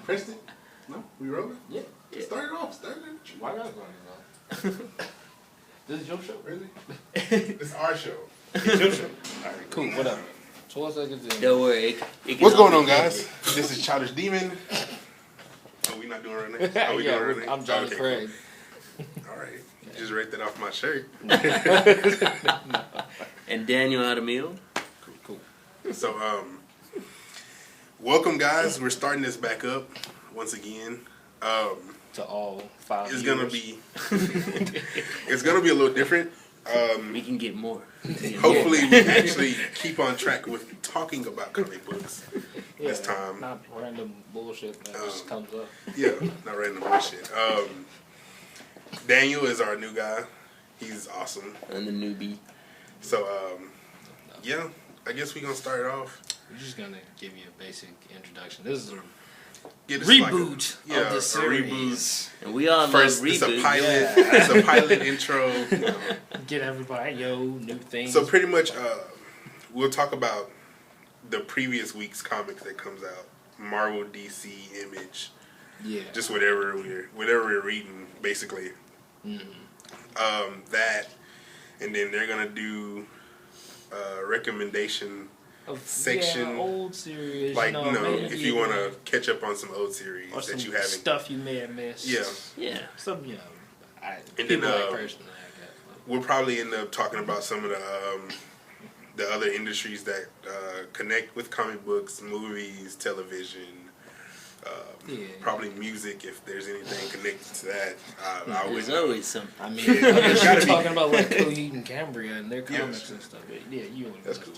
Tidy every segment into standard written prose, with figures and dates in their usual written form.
Pressed it? No? We rolling? Yeah. Start it off. Why not run it off? This is your show. Really? It's our show. It's your show. Alright, cool. What up? So what's that good? Don't worry. What's going on, guys? This is Childish Demon. Oh, we not doing right now? Yeah, I'm Johnny Craig. Alright. Just rake that off my shirt. And Daniel Adamil. Cool. So, welcome, guys. We're starting this back up once again. To all 5 It's viewers. gonna be it's gonna be a little different. We can get more. Hopefully we actually keep on track with talking about comic books this time. Not random bullshit that just comes up. Yeah, not random bullshit. Daniel is our new guy. He's awesome. And the newbie. So yeah, I guess we're gonna start it off. We're just gonna give you a basic introduction. This is a This reboot like of the series. Reboot. And we all First, love it's a reboots. pilot. Yeah. It's a pilot intro. You know. get everybody, new things. So pretty much, we'll talk about the previous week's comics that comes out. Marvel, DC, Image. Yeah. Just whatever we're reading, basically. Mm-hmm. That, and then they're gonna do a recommendation section, old series, like if you want to to catch up on some old series or that some you haven't. stuff you may have missed. Yeah. Some And people then, like personally, I guess. We'll probably end up talking about some of the other industries that connect with comic books, movies, television. Probably music, if there's anything connected to that. There's always something. I mean, There's you're gotta be. talking about like Coheed and Cambria and their comics and stuff. Yeah, you. That's cool.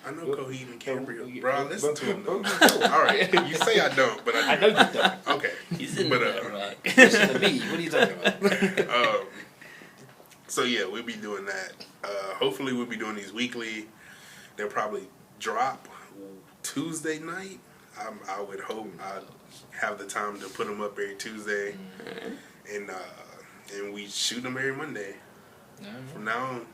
I know Coheed and Cambria, yeah. bro. Listen to him though. All right, you say I don't, but I do. I know you don't. Okay, He's in but that rock. Listen to me. What are you talking about? So yeah, we'll be doing that. Hopefully, we'll be doing these weekly. They'll probably drop Tuesday night. I would hope I have the time to put them up every Tuesday, and we shoot them every Monday. From now on,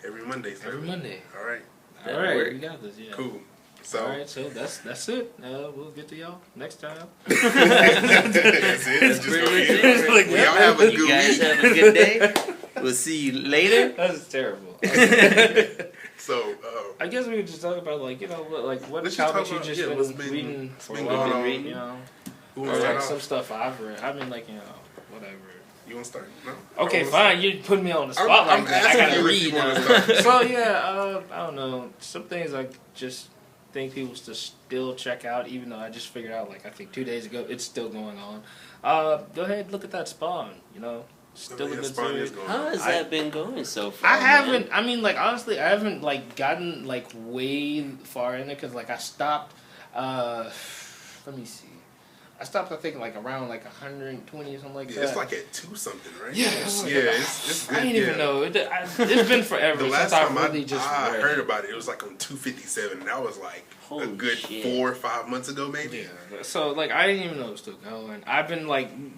every Monday. Every Monday. All right. All right, we got this. Yeah. Cool. So. All right, so that's it. We'll get to y'all next time. That's it. That's pretty much it. Y'all have a good You guys week. have a good day. We'll see you later. That's terrible. So, I guess we could just talk about what Let's just comics talk you about, just what's been reading for a been while, going on. who or wants to start some off? stuff I've read. I mean, whatever. You want to start? No. Okay, I wanna fine. You put me on the spot I'm like that. I asking gotta you if read you wanna now. start. So yeah, I don't know. Some things I just think people should still check out, even though I just figured out I think 2 days ago it's still going on. Go ahead, look at that Spawn. Still a good Spawn series. is going How on. has that been going so far? I haven't. Man? I mean, honestly, I haven't gotten way far in it because I stopped. Let me see. I stopped. I think around 120 or something like that. It's at 2 something, right? Yeah, it's good. I didn't even know. It's been forever The last since time I really just I read. heard about it, it was on 257. That was a Holy good shit. 4 or 5 months ago, maybe. Yeah. So I didn't even know it was still going. I've been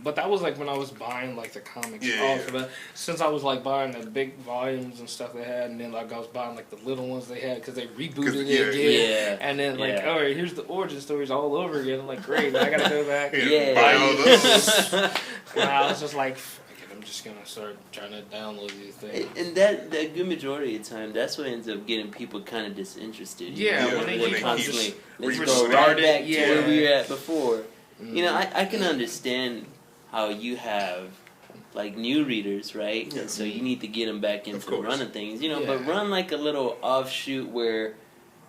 but that was when I was buying the comics. Yeah. For that. Since I was buying the big volumes and stuff they had, and then I was buying the little ones they had because they rebooted it again. Yeah. And then all right, here's the origin stories all over again. I'm like, great, now I gotta go back. Yeah. Buy all those. And I was just like, fuck it, I'm just gonna start trying to download these things. And that good majority of the time, that's what ends up getting people kind of disinterested. Yeah, when they constantly, let's go restart right it, back to yeah. where we were at before. Mm. I can understand how you have new readers, right? Yeah. So you need to get them back into the course. run of things, Yeah. But run a little offshoot where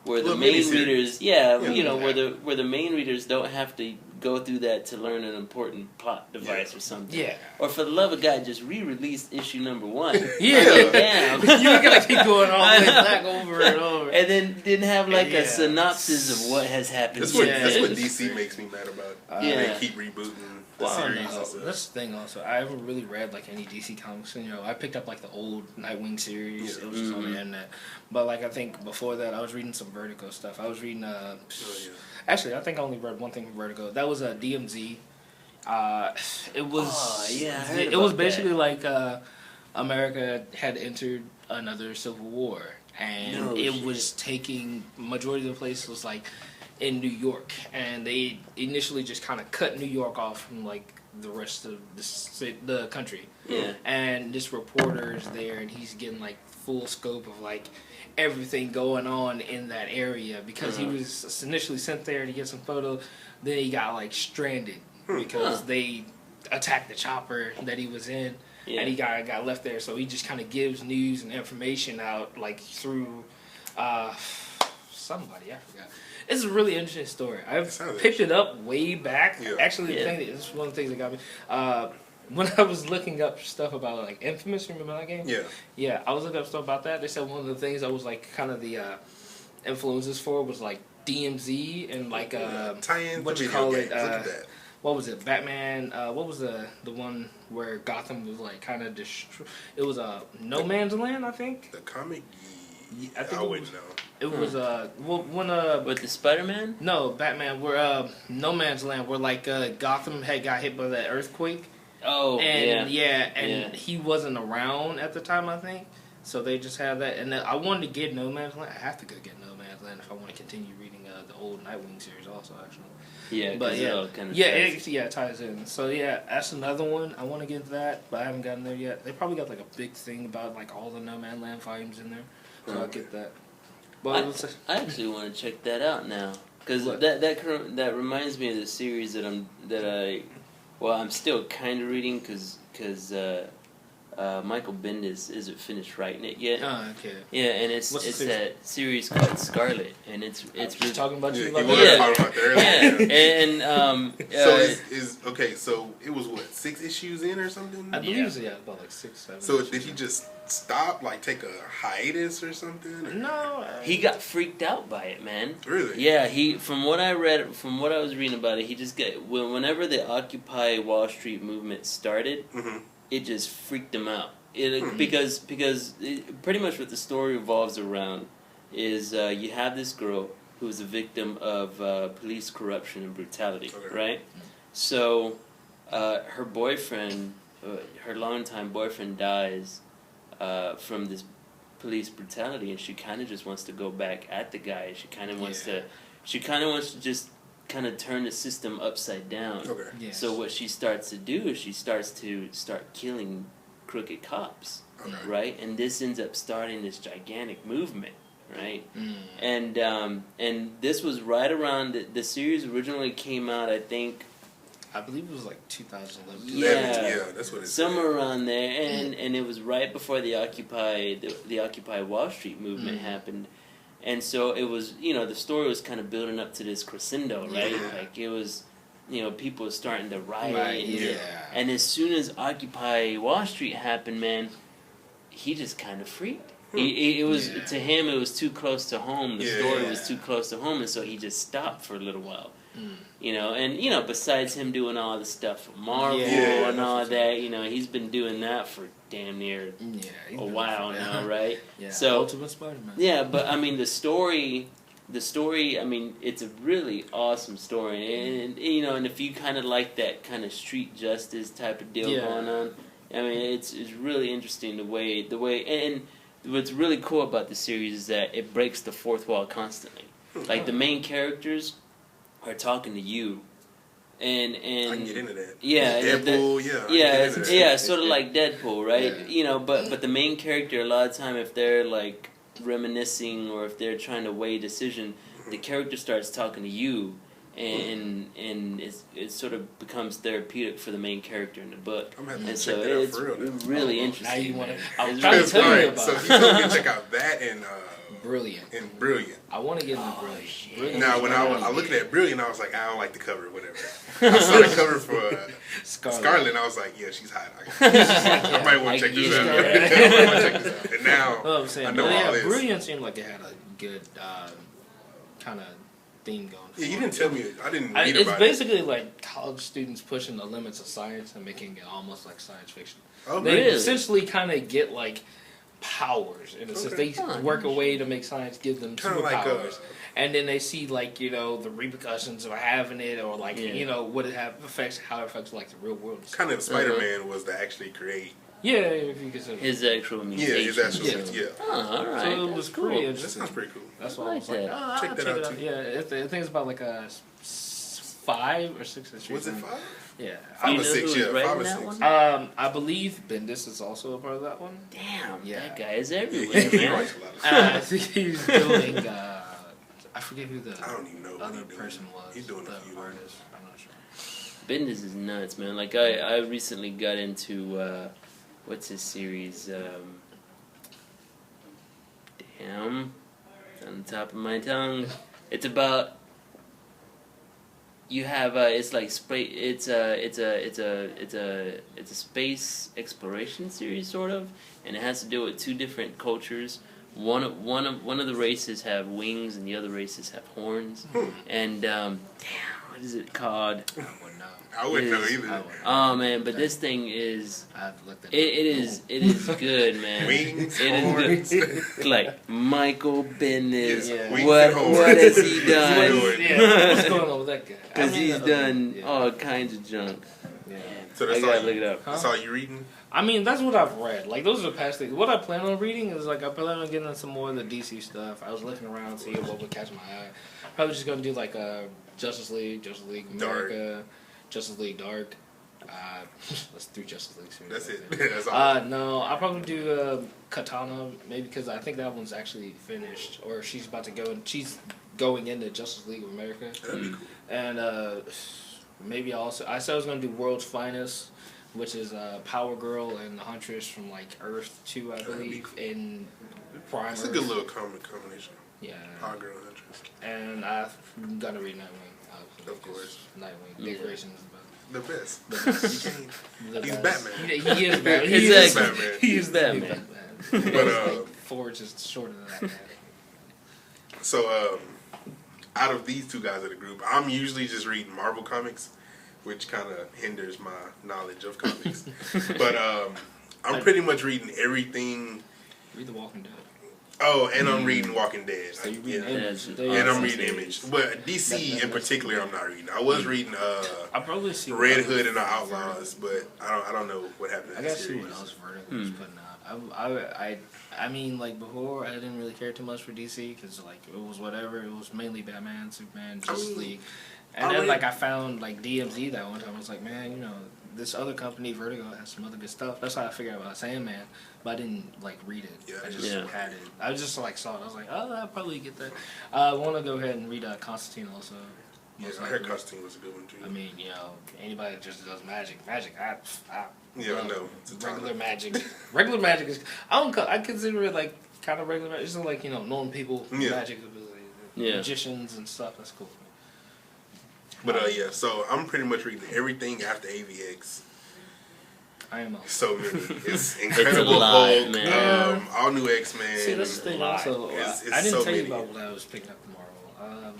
the Little main miniseries. readers, Yeah. where the main readers don't have to go through that to learn an important plot device or something. Yeah. Or for the love of God, just re-release issue number 1. Yeah. Damn. You're gonna keep going all the way back over and over. And then didn't have Yeah. a synopsis of what has happened. That's what since. DC makes me mad about. Yeah. They keep rebooting the series and stuff. That's the thing. Also, I haven't really read any DC comics. I picked up the old Nightwing series. Yeah. It was just on the internet. But I think before that, I was reading some Vertigo stuff. I was reading. Actually, I think I only read one thing from Vertigo. That was DMZ. It was. Oh, yeah, I heard it about was basically America had entered another civil war, and No it shit. was taking majority of the place was in New York, and they initially just kind of cut New York off from like the rest of the country. Yeah. And this reporter is there, and he's getting like full scope of like everything going on in that area because he was initially sent there to get some photos. Then he got like stranded because they attacked the chopper that he was in, and he got left there. So he just kind of gives news and information out like through somebody, I forgot. It's a really interesting story. I've picked it up way back. Yeah. Actually, the thing it's one of the things that got me. When I was looking up stuff about like Infamous, remember that game? Yeah. Yeah, I was looking up stuff about that. They said one of the things that was like kind of the influences for was like DMZ and like what you call it? What was it? Batman. What was the one where Gotham was like kind of it was No Man's Land, I think. The comic. I think I wouldn't know. It was when with the Spider-Man? No, Batman. Where No Man's Land, where like Gotham had got hit by that earthquake. Oh, and he wasn't around at the time, I think. So they just had that, and I wanted to get No Man's Land. I have to go get No Man's Land if I want to continue reading the old Nightwing series, also actually. Yeah, but it all kind of it ties in. So yeah, that's another one. I want to get that, but I haven't gotten there yet. They probably got like a big thing about like all the No Man's Land volumes in there, so I'll get that. But I actually want to check that out now because that reminds me of the series I'm still kind of reading because Michael Bendis isn't finished writing it yet. Oh, okay. Yeah, and it's that series called Scarlet, and it's really talking about you. Talking about earlier. And so it was what 6 issues in or something. I believe about like 6, 7. So did he just stop, like take a hiatus or something? Or? No, he got freaked out by it, man. Really? Yeah, from what I was reading about it, he just whenever the Occupy Wall Street movement started. Mm-hmm. It just freaked him out. Because pretty much what the story revolves around is you have this girl who is a victim of police corruption and brutality, right? So her boyfriend, her longtime boyfriend, dies from this police brutality, and she kind of just wants to go back at the guy. She kind of wants to just kind of turn the system upside down. Okay. Yes. So what she starts to do is she starts killing crooked cops, right? And this ends up starting this gigantic movement, right? Mm. And this was right around the series originally came out, I believe it was like 2011. Yeah, that's what it's somewhere around there, and it was right before the Occupy Wall Street movement happened. And so it was, the story was kind of building up to this crescendo, right? Yeah. Like it was, people were starting to riot. Right, and as soon as Occupy Wall Street happened, man, he just kind of freaked. To him, it was too close to home. The story was too close to home, and so he just stopped for a little while. And besides him doing all the stuff for Marvel and all that, he's been doing that for damn near a while now, right? Yeah, so Ultimate Spider-Man. Yeah, but I mean the story, I mean, it's a really awesome story, and and if you kind of like that kind of street justice type of deal going on, I mean, it's really interesting the way, and what's really cool about the series is that it breaks the fourth wall constantly. Like the main characters are talking to you, and I can get into that. Yeah, Deadpool. Sort of like Deadpool, right? Yeah. But the main character, a lot of time, if they're like reminiscing or if they're trying to weigh a decision, the character starts talking to you, and it sort of becomes therapeutic for the main character in the book. And so it's really interesting. Now you want to? I was trying to tell you about. So you told me to check out that and. Brilliant. I want to get into Brilliant. Now, when I looked at Brilliant, I was like, I don't like the cover, whatever. I saw the cover for Scarlet, and I was like, yeah, she's hot. I might want to check this out. And now, I know all this. Brilliant seemed like it had a good kind of theme going. Yeah, you didn't tell me. I didn't read It's about basically it. like college students pushing the limits of science and making it almost like science fiction. Oh, they essentially kind of get like powers in a sense. They work a way to make science give them superpowers, and then they see like the repercussions of having it, or like what it affects, how it affects like the real world. Kind of Spider-Man was to actually create Yeah, if you consider his actual mutation. Yeah, his actual yeah. Oh, all right. So it was cool. pretty That interesting. sounds pretty cool. That's why I was like like, that. oh, Check I'll that check it out, out. too. Yeah, I think it's about like a 5 or 6 issues. Was it 5? Yeah. 5 or 6, yeah. 5 or 6. I believe Bendis is also a part of that one. Damn, Yeah. that guy is Yeah, everywhere, he man. writes a lot of stuff. I think he's doing. I forget who the I don't even know what other he's doing. person was. He's doing the a few artist. I'm not sure. Bendis is nuts, man. Like I recently got into what's his series? Damn, it's on the top of my tongue. It's about you have it's like it's a space exploration series sort of, and it has to do with 2 different cultures. One of the races have wings and the other races have horns. And damn, what is it called? I wouldn't know. I wouldn't know either. Oh man, but this thing is I've looked at it is good, man. Wings, It horns. is good. Like Michael Bendis. Yeah, wings What and horns. what has he done? Yeah, what's going on with that guy? Because he's done yeah. all kinds of junk. Yeah. So I that's gotta all look you, it up. that's all you reading? I mean, that's what I've read. Like, those are the past things. What I plan on reading is, like, I plan on getting some more of the DC stuff. I was looking around, seeing what would catch my eye. Probably just gonna do, like, Justice League America, Justice League Dark. That's 3 Justice League series. That's it. That's all. No, I'll probably do Katana, maybe because I think that one's actually finished. Or she's about to go, she's going into Justice League of America. That'd be cool. And maybe also, I said I was going to do World's Finest, which is Power Girl and the Huntress from like Earth 2, I believe, in Prime It's a Earth. good little combination. Yeah. Power Girl and Huntress. And I'm going to read Nightwing. Obviously, Of course. Nightwing. Dick Grayson is The best. the best. You can't- The He's best. Batman. He is Batman. He is Batman. He is Batman. But Ford's just shorter than that. Man. So, out of these 2 guys in the group, I'm usually just reading Marvel comics, which kind of hinders my knowledge of comics. But I'm pretty much reading everything. Read The Walking Dead. Oh, and I'm reading Walking Dead. So you read Yeah. Image. And I'm reading Awesome Image. series. But DC in particular, I'm not reading. I was reading I'll probably see Red what Hood and the else- Outlaws, but I don't know what happened I in gotta the see series. what else Vertigo is putting out. I mean, like before, I didn't really care too much for DC because like it was whatever. It was mainly Batman, Superman, Justice League, and then like I found like DMZ that one time. I was like, man, you know, this other company, Vertigo, has some other good stuff. That's how I figured out about Sandman, but I didn't like read it. Yeah, I just yeah. had it. I just like saw it. I was like, oh, I'll probably get that. I want to go ahead and read Constantine also. Yeah, Most I heard likely. Constantine was a good one too. I mean, you know, anybody that just does magic. Yeah, I know. It's a Regular ton. magic. Regular magic is. I consider it like kind of regular magic. It's not like, you know, knowing people Yeah. magic ability, Yeah. magicians and stuff. That's cool. But yeah, so I'm pretty much reading everything after AVX. I am also. So many. It's Incredible lot, Hulk, man. all new X-Men. See, that's the thing. Also, It's I didn't so tell you many. about what I was picking up the Marvel.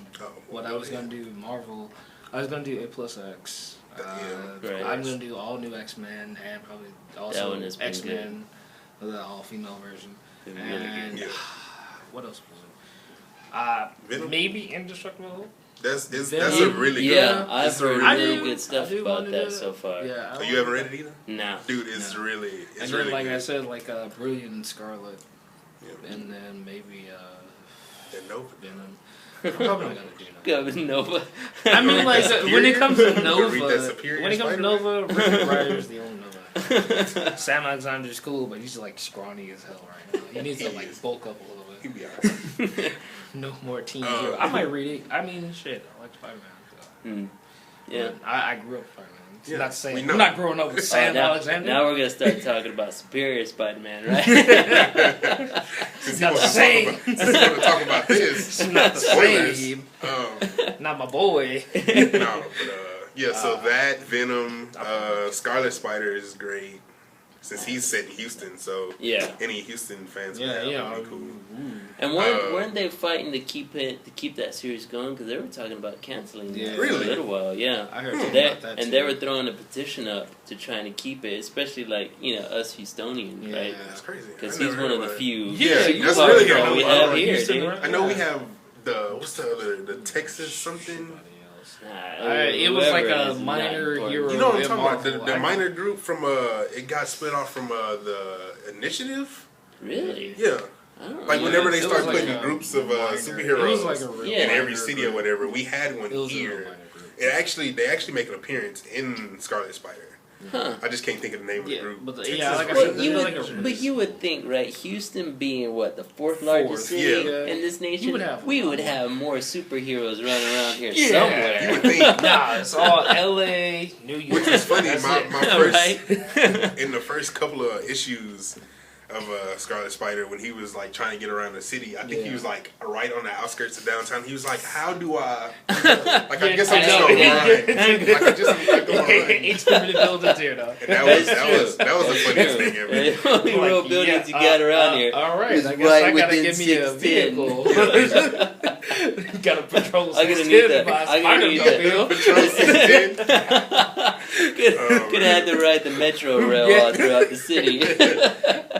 What Oh, I was gonna do Marvel. I was gonna do A+X. Right. I'm gonna do all new X-Men and probably That also one has been X-Men, the all-female version. Been really good. And Yeah. what else was it? Venom? Maybe Indestructible. That's Venom. a really good Yeah, one. I've It's a heard I really do- good stuff I do about wanna do that it. so far. Yeah. Oh, you haven't read it either? No. Dude, it's No. really, And it's then, really like good. I said, like Brilliant and Scarlet, Yeah. and then maybe And Nova. Venom. I'm probably not gonna do Nova. Go with Nova. I mean, like when it comes to Superior? Nova, Read that Superior when it comes to Spider-Man? Nova, Richard Rider's the only Nova. Sam Alexander's cool, but he's like scrawny as hell right now. He needs to He like is. bulk up a little bit. He'll be alright. No more teen hero. I might read it. I mean, shit, I like Spider-Man. So. Mm. Yeah. But I grew up with Spider-Man. It's Yeah, not we saying know. I'm not growing up with Sam now, Alexander. now we're gonna start talking about Superior Spider-Man, right? Since not you the same. want to talk about this, It's not the spoilers. same. Um, Not my boy. no, but yeah. So that Venom, Scarlet Spider is great since he's set in Houston. So Yeah. any Houston fans, would Yeah, have yeah. would be cool. And weren't they fighting to keep that series going? Because they were talking about canceling Yeah. it for Really? a little while. Yeah. I heard something They- about that and too. they were throwing a petition up to trying to keep it, especially like us Houstonians, Yeah. right? That's crazy. Because I he's never one heard of the about it. few. Yeah, Yeah, that's superstars really that we good. have here, Houston, dude. right? I know we have what's the other, the Texas something. heroes. Nah, It was like whoever a is minor not hero. You know what I'm talking about? Marvel. The minor group from it got split off from the Initiative. Really? Yeah. I don't Like know. whenever they It start was like putting a groups of minor- superheroes it was like a real Yeah. in every minor city group. or whatever, we had one It was a real here. minor group. They actually make an appearance in Scarlet Spider. Huh. I just can't think of the name of the Yeah, group. but Texas yeah, like I was- said, Well, you there's would, like a- but you would think, right? Houston being what the fourth largest city yeah. in this nation, You would have we a lot would more. have more superheroes running around here Yeah. somewhere. You would think. Nah, it's all L.A., New York. Which was funny. That's My it. first Right? in the first couple of issues of Scarlet Spider, when he was like trying to get around the city, I think he Yeah. was like right on the outskirts of downtown. He was like, "How do I? Like, I guess I'm I just know, gonna yeah. run. Like, I just I'm gonna run." Ain't too many buildings here though. And that was the funniest thing ever. The only Like, real buildings you got around here. All right, is I guess right I gotta within give me a 610. vehicle. Gotta patrol. I'm gonna 610 need that. in my I'm gonna need Spider-Mobile. Patrol 610. Could have had to ride the metro rail Yeah. all throughout the city.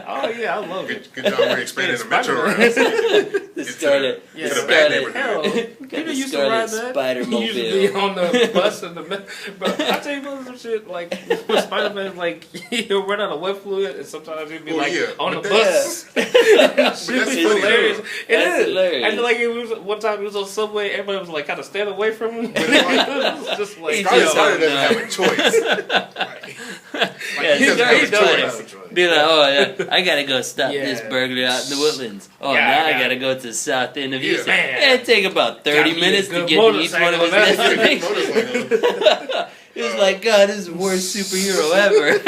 Oh yeah, I love it. Good job we're expanding the metro Spider-Man. routes. The Scarlet. Yeah, to the the bad Scarlet. neighborhood. Hell, Got people the used to Scarlet ride that. Spider-Mobile. He used to be on the bus and the but I tell you about some shit like with Spider-Man, like he'll run out of wet fluid and sometimes he'd be Well, like yeah, on the but bus. But Shit that's be funny, hilarious. though. It That's is. hilarious. And like it was one time he was on subway, everybody was like kind of standing away from him. But it's like- It was just like He's Scarlet just Spider on doesn't the- have a choice. Like, Yeah, he doesn't Scarlet have a Spider. choice. Be like, oh yeah, I gotta go stop Yeah. this burglar out in the woodlands. Oh, Yeah, now I I gotta go to the south end of Yeah. Houston. Man. It'd take about 30 Got me a minutes to good get to each one of his motorcycle. destinations. Motorcycle. It was like, God, this is the worst superhero ever.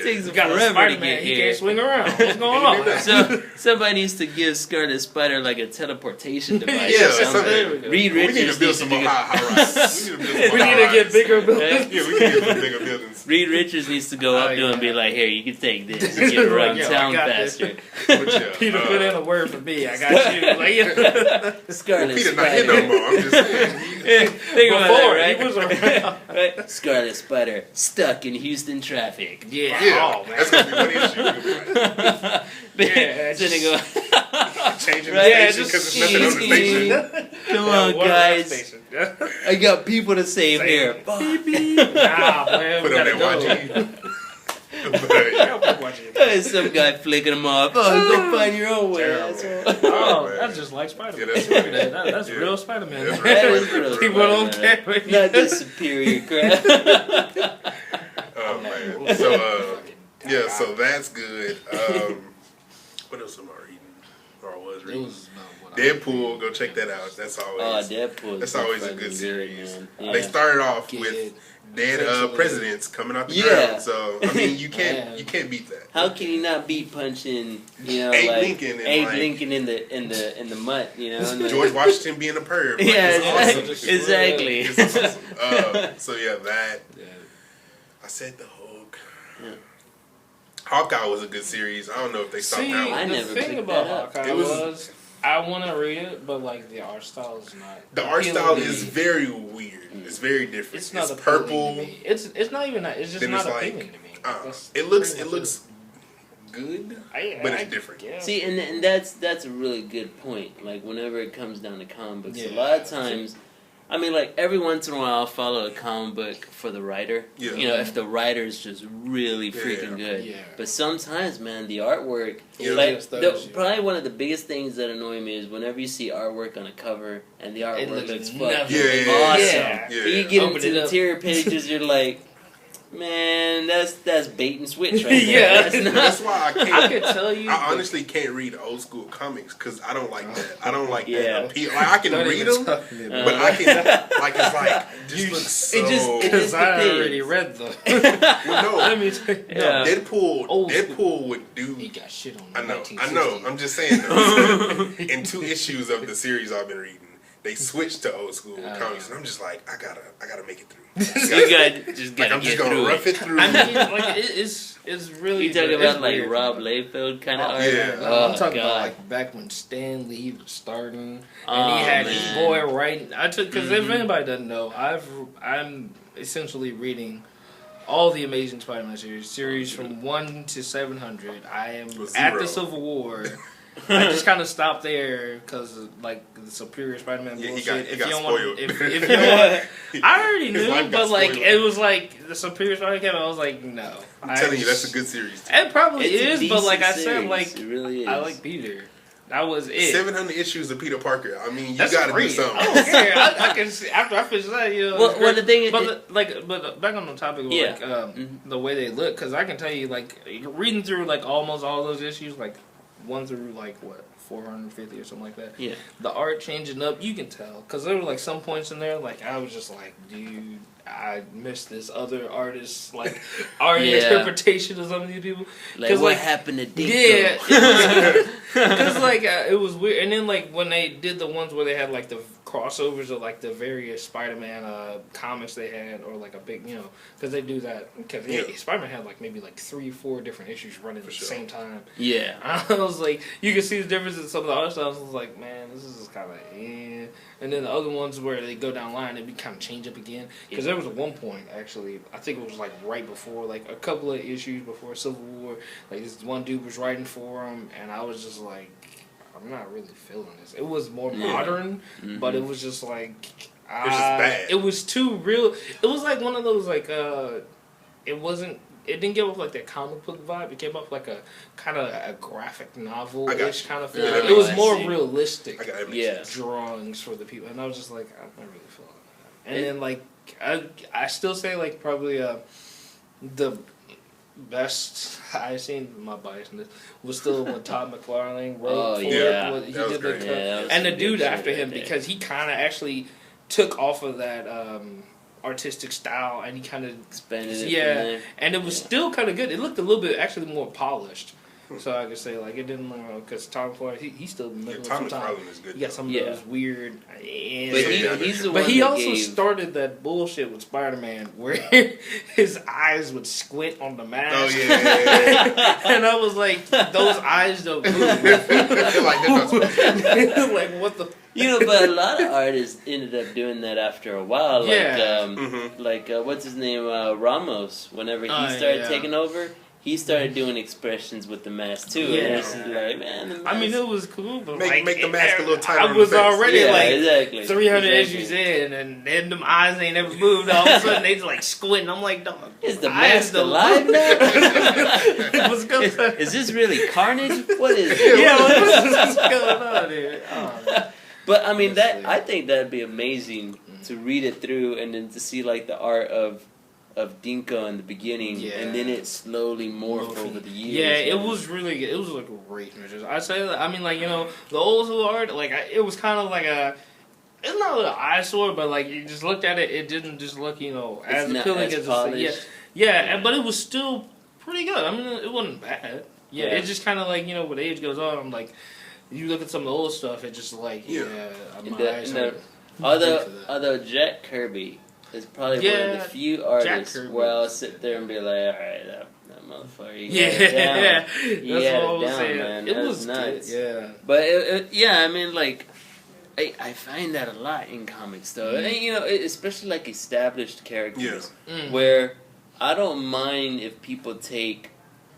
Takes him got a forever to Spider-Man, get he here. can't swing around. What's going on? So somebody needs to give Scarlet Spider like a teleportation device Yeah, or something. something. Reed We need Richards to build needs to some do more high-rise. We need to get bigger buildings. Yeah, we need to get some bigger buildings. Reed Richards needs to go Oh, up to him and yeah. be like, here, you can take this. You can run Yeah, I town got this. faster. But yeah, Peter, put in a word for me. I got you. Like, yeah. Scarlet Peter not here Spider. no more. I'm just saying. Yeah, think about Before, that, he was around. right? Scarlet Spider stuck in Houston traffic. Yeah. Yeah, Oh, man. that's gonna be one issue. Yeah, So they go, Changing Right, the yeah, station just because there's nothing on the station. come Yeah, on, one guys. station. I got people to save Same. here. Nah, man. Put we on gotta that go. YG. But, Yeah, we watching it. There's some guy flicking them off. Oh, go find your own way, Terrible. asshole. Oh, man. that's just like Spider-Man. Yeah, that's Look right. at that. That's Yeah. real Spider-Man. That's That right. is real People don't Spider-Man. care. Not this superior crap. oh man. So yeah, so that's good. What else am I reading? Or I was It reading? was about what Deadpool. Go check that out. That's Oh, always Deadpool. that's always a good series. man. They Yeah. started off Get with it. dead Essentially. presidents coming out the Yeah. ground. So I mean, you Man. can't beat that. How can you not beat punching, you know, Abe like Lincoln and, Abe like- Lincoln in the mud, you know? and George Washington being a perv. Like, Yeah, it's awesome. exactly. It's awesome. So yeah, that Yeah. I said the Hulk. Yeah. Hawkeye was a good series. I don't know if they stopped See, that I one. the never thing picked about that up. Hawkeye It was- was I want to read it, but like the art style is not. The art appealing style to is me. very weird. It's very different. It's not it's appealing purple. to me. It's not even that. It's just Then not it's like, appealing to me. That's It looks pretty it much looks good, I- but I it's different. guess. See, and that's a really good point. Like whenever it comes down to comic books, a Yeah. lot of times, I mean, like every once in a while, I'll follow a comic book for the writer. Yeah. You know, if the writer's just really freaking Yeah. good. Yeah. But sometimes, man, the artwork. Yeah. Like Just throws you. probably one of the biggest things that annoy me is whenever you see artwork on a cover and the It artwork looks looks nothing. fucking Yeah. awesome. Yeah. You get Open into it the up. interior pages, you're like, man, that's bait and switch right there. Yeah. That's not, That's why I I can't. could tell you. I honestly can't read old school comics because I don't like that. I don't like Yeah. that appeal. Like I can Don't read even them, talk to me about but it. I can like it's like just looks so. it just- Because the I thing. already read them. well, Let no, me tell you. Yeah. Deadpool. Old Deadpool would do. He got shit on. I know. 1960. I'm just saying. Though, in 2 issues of the series I've been reading, they switched to old school comics, and I'm just like, I gotta make it through. you got just Like gotta I'm get just gonna through rough it through. I mean, like it's really. You talking it's about like weird. Rob Liefeld kind of Oh, art? yeah. Oh, I'm talking about God. like back when Stan Lee was starting, and Oh, he had man. his boy writing. I took because if Mhm. anybody doesn't know, I'm essentially reading all the Amazing Spider-Man series from 1 to 700. I am Well, at 0. the Civil War, I just kind of stopped there because like the Superior Spider-Man bullshit. He got spoiled. If you want, I already His knew, life got but like spoiled. it was like the Superior Spider-Man came out, I was like, no. I'm telling you, that's a good series. It probably It's a is, but like I decent said, series. like It really is. I like Peter. That was it. 700 issues of Peter Parker. I mean, you That's got to do great. something. I don't care. I can see after I finish that. You know, Well, the thing is, but but back on the topic of like the way they look, because I can tell you like reading through like almost all those issues, like 1 through like what 450 or something like that. Yeah. The art changing up, you can tell, because there were like some points in there like I was just like, dude, I missed this other artist's like art interpretation of some of these people. like what like, happened to Daken? Yeah, because like it was weird, and then like when they did the ones where they had like the crossovers of like the various Spider-Man comics they had, or like a big, because they do that because Spider-Man had like maybe like 3 or 4 different issues running at the same time. Yeah, I was like, you can see the difference in some of the other stuff. I was like, man, this is kind of and then the other ones where they go down line, it kind of change up again. Because there was at one point, actually, I think it was like right before, like a couple of issues before Civil War, like this one dude was writing for him, and I was just like, I'm not really feeling this. It was more modern, but it was just like, It's just bad. it was too real. It was like one of those like, it didn't give off like that comic book vibe. It gave off like a kind of a graphic novel-ish kind of feel. Yeah, it was I more see. realistic Yeah. drawings for the people. And I was just like, I'm not really feeling that. And then like, I still say like probably the best I've seen, my biasness, was still when Todd McFarlane wrote for yeah. it. He That was did the great. cut. Yeah, that was And the some dude good after shit him, right there. because he kind of actually took off of that artistic style, and he kind of expanded it. yeah, from there. and it was still kind of good. It looked a little bit actually more polished, so I could say like it didn't because Tom Ford he still Tom McFarlane is good. he got some of those weird. But He's he's the one. but he that also gave, started that bullshit with Spider-Man where his eyes would squint on the mask. Oh yeah. And I was like, those eyes don't move. Like that. Like what the. but a lot of artists ended up doing that after a while. Like, Yeah. What's his name? Ramos. Whenever he started taking over, he started doing expressions with the mask too. Yeah. And it's just like, man, the mask. I mean, it was cool, but Make the mask a little tighter I on the was face. already yeah, like exactly. 300 exactly. issues in, and then them eyes ain't ever moved. All of a sudden, they just like squinting. I'm like, dog, Is the eyes mask don't alive move. now? What's going on? Is this really Carnage? What is it? Yeah, what's going on here? Oh, man. But I mean, Honestly. I think that'd be amazing to read it through and then to see like the art of Dinko in the beginning, and then it slowly morphed over the years. Yeah, it was really good. It was like great images. I say that. I mean, like the old school art, like it was kind of like it's not an eyesore, but like you just looked at it, it didn't just look as not appealing as as polished. but it was still pretty good. I mean, it wasn't bad. Yeah, it's just kind of like with age goes on, I'm like, you look at some of the old stuff, it just like my eyes are. Although Jack Kirby is probably one of the few artists where I'll sit there and be like, all right, that motherfucker, you got it down. He That's had what I it was down, saying. man. It That was nuts. good, But I mean, like, I find that a lot in comics, though. And, especially like established characters, where I don't mind if people take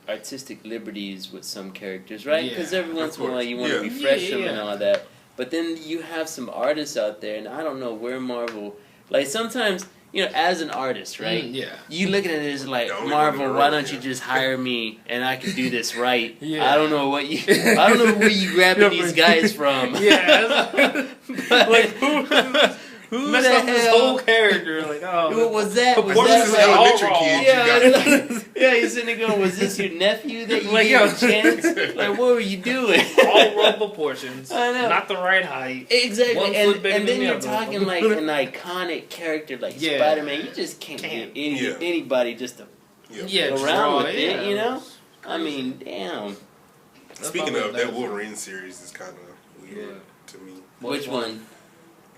artistic liberties with some characters, right? Because every once in a while you want to refresh them and all that. But then you have some artists out there, and I don't know where Marvel. Like sometimes, as an artist, right? You looking at it as like, Marvel, why don't you just hire me and I can do this right? I don't know where you grabbing these guys from. But, like who messed up this whole character? Like, what was that? Was Proportions that of like, elementary kids. he's sitting there going, was this your nephew that you Like, gave a chance? Like, what were you doing? all wrong proportions. I know. Not the right height. Exactly, One and foot bigger then than the you're other. talking like an iconic character like Spider-Man. You just can't get anybody just to go around with it, I mean, damn. Speaking of, that Wolverine series is kind of weird to me. Which one?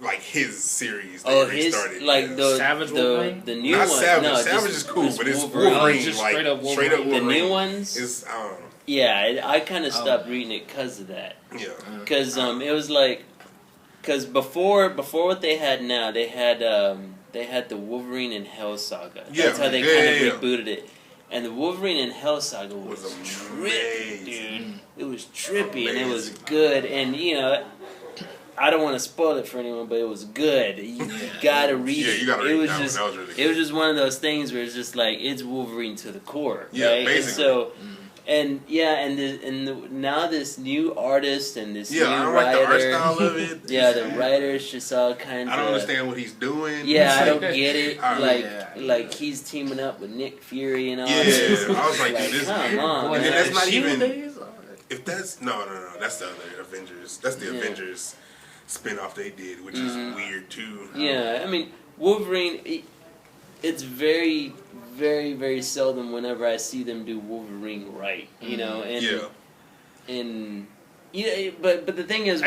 Like his series that Oh, he his started. like the Savage Wolverine? the new Not one. Savage. No, Savage just is cool, but it's Wolverine. Wolverine, just like straight up straight up Wolverine. The new ones. Is I don't know. Yeah, I kind of stopped reading it because of that. Yeah. Because it was like, because before what they had now, they had the Wolverine and Hell saga. Yeah. That's how they kind of rebooted it. And the Wolverine in Hell Saga was trippy, dude. It was trippy and it was good. And you know, I don't want to spoil it for anyone, but it was good. You gotta read it. Yeah, you gotta read it. That was really good. It was just one of those things where it's just like it's Wolverine to the core. Yeah, right? basically. And so. And now this new artist and this new I don't writer, like the art style of it. the writer's just all kinds of. I don't understand what he's doing. Yeah, I don't get it. Alright. Like he's teaming up with Nick Fury and all. Yeah, this. I was like, dude, this. Come on, And man. that's not even. Days? If that's no, that's the other Avengers. That's the Avengers spinoff they did, which is weird too. Yeah, I mean Wolverine. It's very, very, very seldom whenever I see them do Wolverine right, you know, and but the thing is,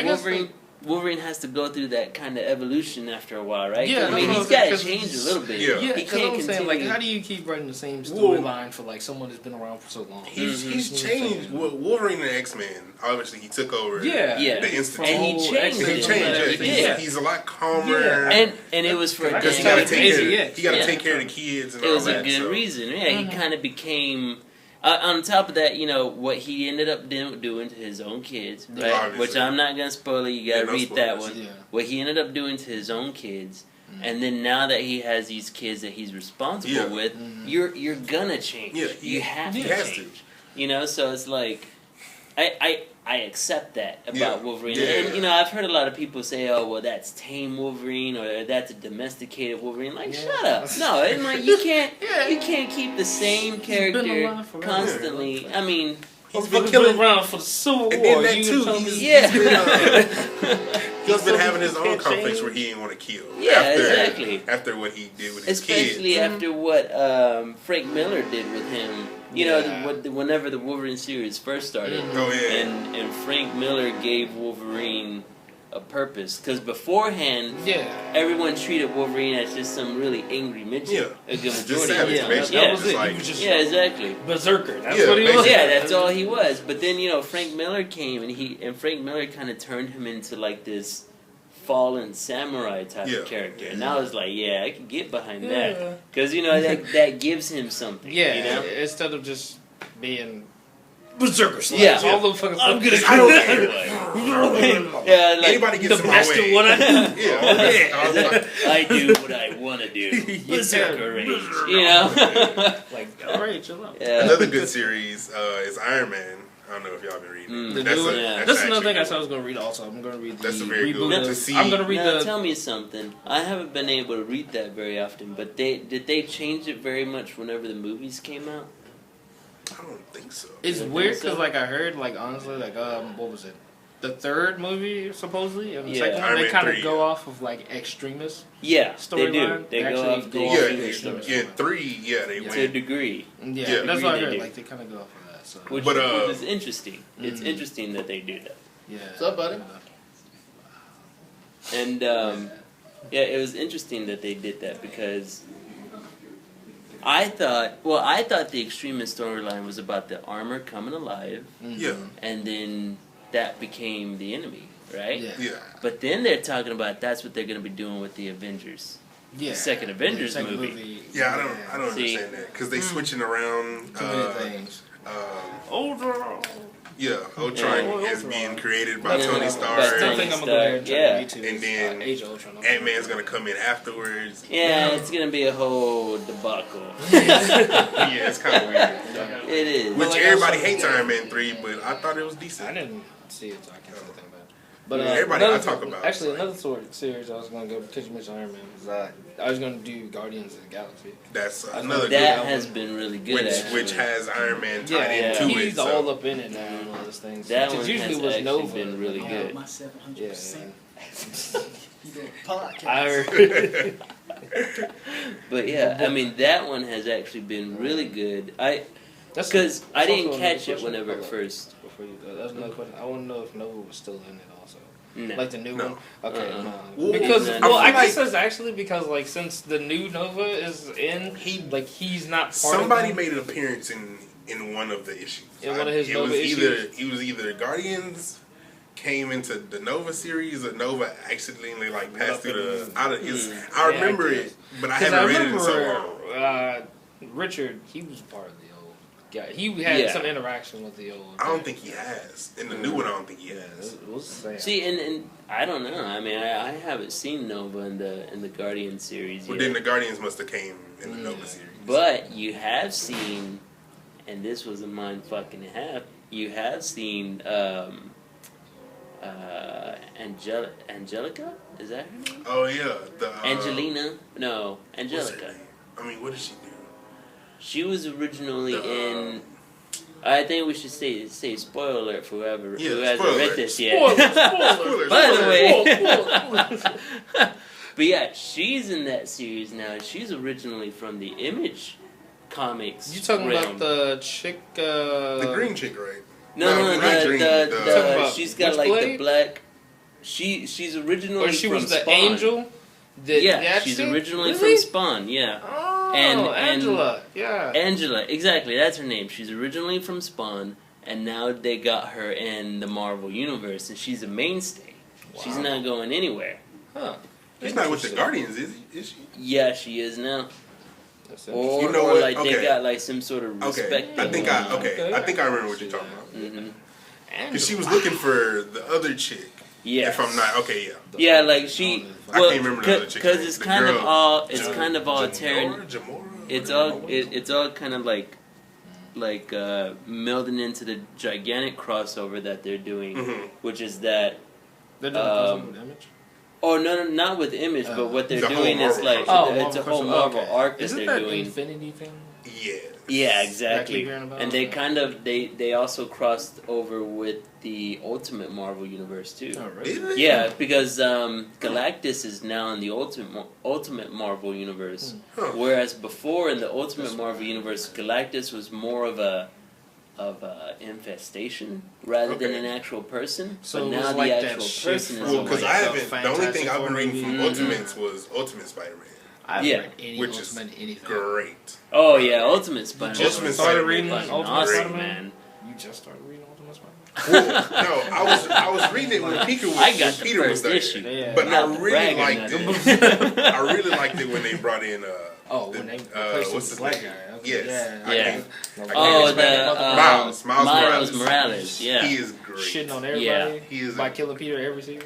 Wolverine has to go through that kind of evolution after a while, right? Yeah, I mean, he's got to change a little bit. Yeah, he can't I'm saying, continue. like, how do you keep writing the same storyline for like someone who's been around for so long? He's changed. Wolverine and X-Men, obviously, he took over. The Institute. And he changed He it. changed. He did. He's a lot calmer. And it was for a because he damn got to take reason. care. He got to take care of the kids and It all was that. a good reason. Yeah, he kind of became. On top of that, you know what he ended up doing to his own kids, right? Obviously. Which I'm not gonna spoil it. You gotta read that spoilers. one. What he ended up doing to his own kids, and then now that he has these kids that he's responsible with, you're gonna change. Yeah, you have to has change. You know, so it's like, I accept that about Wolverine. Yeah. And, you know, I've heard a lot of people say, oh, well, that's tame Wolverine or that's a domesticated Wolverine. Like, shut up. No, it's like, you can't keep the same character constantly. I mean... He's been killing around for the Civil War. And then that too, he's been having his own conflicts where he didn't want to kill. Exactly. After what he did with his Especially kids. after what Frank Miller did with him. You know, whenever the Wolverine series first started. And Frank Miller gave Wolverine a purpose. Because beforehand, everyone treated Wolverine as just some really angry midget. A good majority. That was it. He was just exactly. berserker. That's what he was. Yeah, that's all he was. But then, you know, Frank Miller came and Frank Miller kind of turned him into like this fallen samurai type of character. And I was like, I can get behind that. Because, you know, that gives him something. Yeah, you know? Instead of just being berserker. All the fucking I'm gonna I don't care. like, anybody gets the in my best way. of what I do. I do what I want to do. Berserker rage. You know? Like, alright, chill out. Another good series is Iron Man. I don't know if y'all been reading. That's another thing I said I was going to read also. I'm going to read the That's a very good one to see. I'm going to read Tell me something. I haven't been able to read that very often, but did they change it very much whenever the movies came out? I don't think so. It's weird because, like, I heard, like, honestly, like, what was it? The third movie, supposedly, and the second one, they kind of go off of, like, extremist storyline. They go off the yeah, 3, they went. To a degree. Yeah, that's what I heard. Like, they kind of go off of that. So. Which is interesting. It's interesting that they do that. Yeah. What's up, buddy? And, it was interesting that they did that because I thought the extremist storyline was about the armor coming alive. Yeah. And then that became the enemy, right? Yeah. But then they're talking about that's what they're going to be doing with the Avengers. Yeah. The second Avengers movie. Yeah, I don't understand that because they switching around. Too many things. Ultron is being created by Tony Stark. I still think I'm gonna go ahead and try to read too. And then Age of Ultron. Ant-Man's gonna come in afterwards. Yeah, it's gonna be a whole debacle. Yeah, it's kind of weird. It is. Which everybody hates Iron Man 3, but I thought it was decent. I didn't see it, so I can't say anything about it. But everybody I talk about. Actually, another sort of series I was going to go because you mentioned Iron Man was I was going to do Guardians of the Galaxy. That's another that good has been really good. Which has Iron Man tied into it. He's all up in it now and all those things. That one usually has was actually Nova. been really good. My 700%. Podcast. I heard. But yeah, I mean that one has actually been really good. Because I didn't catch it whenever it first. Before you go, that's another question. I want to know if Nova was still in it also. No. Like the new one? Okay, no. Well, Because, I guess that's actually because, like, since the new Nova is in, he's not part somebody of made an appearance in one of the issues. In one of his Nova issues? It was either Guardians came into the Nova series or Nova accidentally, like, passed through the... I remember it, but I haven't read it in so long. Richard, he was part of the guy. He had some interaction with the old. I don't think he has. In the new one, I don't think he has. We'll say. See, and I don't know. I mean, I haven't seen Nova in the Guardian series Well, yet. then the Guardians must have came in the Nova series. But you have seen, and this was a mind fucking half. You have seen Angelica. Is that her name? Oh yeah, the Angelina? No, what's her Angelica. name? I mean, what did she do? She was originally in. I think we should say spoiler alert for who hasn't spoiler read alert. this yet. Spoilers. By the way. Spoilers. But yeah, she's in that series now. She's originally from the Image comics. You talking realm. about the chick? The green chick, right? No, not green, the- she's got like Witchblade? the black. She's originally Or she from was the Spawn. angel? Yeah, she's originally really? from Spawn. Yeah, Oh, And- Angela. Yeah. Angela. Exactly, that's her name. She's originally from Spawn, and now they got her in the Marvel universe, and she's a mainstay. She's Wow. not going anywhere. Huh. She's not with the Interesting. Guardians, is she? Yeah, she is now. That's Or, You know or what? like they Okay. got like some sort of Okay, respect. I think Okay. I think I remember what you're talking about. Mm-hmm. Because she was looking for the other chick. Yeah. If I'm not yeah. Yeah, like she. I Well, can't remember the other chick's because name. it's The kind of girl. all. It's kind of all tearing. Jamora? It's all. It's all kind of like melding into the gigantic crossover that they're doing, Mhm. which is that. They're doing crossover with Image? Oh no, not with Image, but what they're The whole doing is Marvel like crossover. it's a whole crossover. Marvel Okay. arc that Isn't they're that doing. Infinity thing? Yeah. Yeah, I keep exactly. hearing about And they it. kind of they also crossed over with the Ultimate Marvel universe too. Oh, Did really? they? Yeah, because Galactus is now in the Ultimate Marvel universe, Huh. whereas before in the Ultimate Marvel universe, Galactus was more of a infestation rather than Okay. an actual person. So but it now was the like that actual shit person is from, Well, because like, I the haven't. The only thing Fantastic I've been reading from Four Ultimates was Ultimate Spider-Man. I haven't Yeah. read any Which is Ultimate anything. Great. Oh yeah, Ultimate Spider-Man. Just Ultimate started Spider-Man reading is Ultimate awesome, Spider-Man? man. You just started reading Ultimate Spider-Man? Well, no, I was reading it when Peter was. I got when the Peter was first there. issue. Yeah. But Not I to really brag or liked nothing. it. I really liked it when they brought in When they replaced what's the his black name? guy. Okay. Yes. Yeah. I Yeah. can't- Oh, can't the Miles Miles Morales. Morales. Yeah. He is great. Shitting on everybody Yeah. He is by a- killing Peter every season.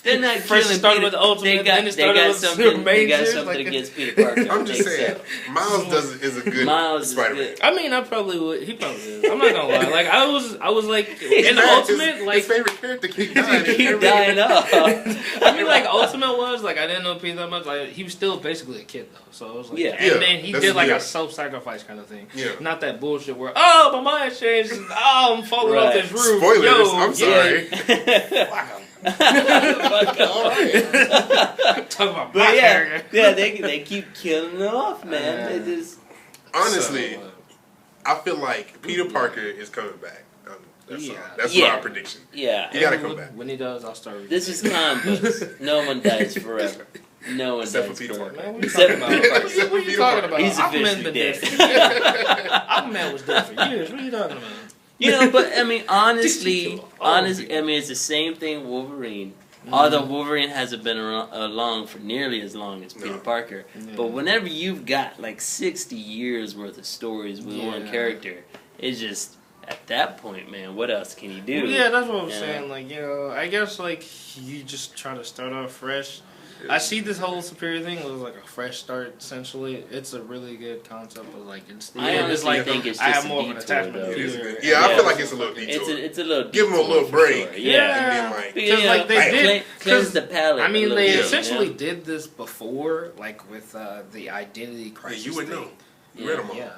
They're not First killing started Peter. with the Ultimate, They then got, it they started got with something. Super They got Majors, something like- against Peter Parker. I'm just They saying, Miles is a good Miles is Spider-Man. good. I mean, I probably would. He probably is. I'm not gonna lie. Like I was like in the His- Ultimate, like his favorite character keep dying. Keep dying off. I mean, like Ultimate was like I didn't know Peter that much. Like he was still basically a kid though, so it was like, Yeah. and Yeah, then he that's- did like yeah. a self-sacrifice kind of thing. Yeah. Not that bullshit where my mind changed. And, I'm falling off Right. this roof. Spoilers, Yo, I'm sorry. Fuck 'em. Fuck All right. Talk about my But yeah, character. yeah, they keep killing it off, man. They just Honestly, So, I feel like Peter Parker is coming back. That's Yeah. all. That's Yeah. my prediction. yeah. He gotta come back. When he does, I'll start reading. This is comic books. No one dies forever. No one Except dies for Peter forever. Parker. Man, what are you Except talking Peter about? Parker. What are you talking about? He's Aquaman officially been dead. dead. Aquaman was dead for years. What are you talking about? You know, but I mean, honestly, Kill all honestly, people. I mean, it's the same thing. Wolverine, although Wolverine hasn't been along for nearly as long as Peter No. Parker, Yeah. but whenever you've got like 60 years worth of stories with one Yeah. character, it's just at that point, man, what else can you do? Well, yeah, that's what I'm Yeah. saying. Like, you know, I guess like you just try to start off fresh. I see this whole Superior thing was like a fresh start. Essentially, it's a really good concept, but like it's the I end. honestly It's like think it's I just have a more of an detour, attachment though. to It is Peter. good. Yeah, I Yeah. feel like it's a little It's detour. a little Give him a detour little for break. sure. Yeah. And then like, Because, Because, like, they bam. did- cleanse 'cause, the palate. I mean, a little they bit, essentially you know? did this before, like with the identity yeah, crisis. you would thing. know. You read them all. Yeah.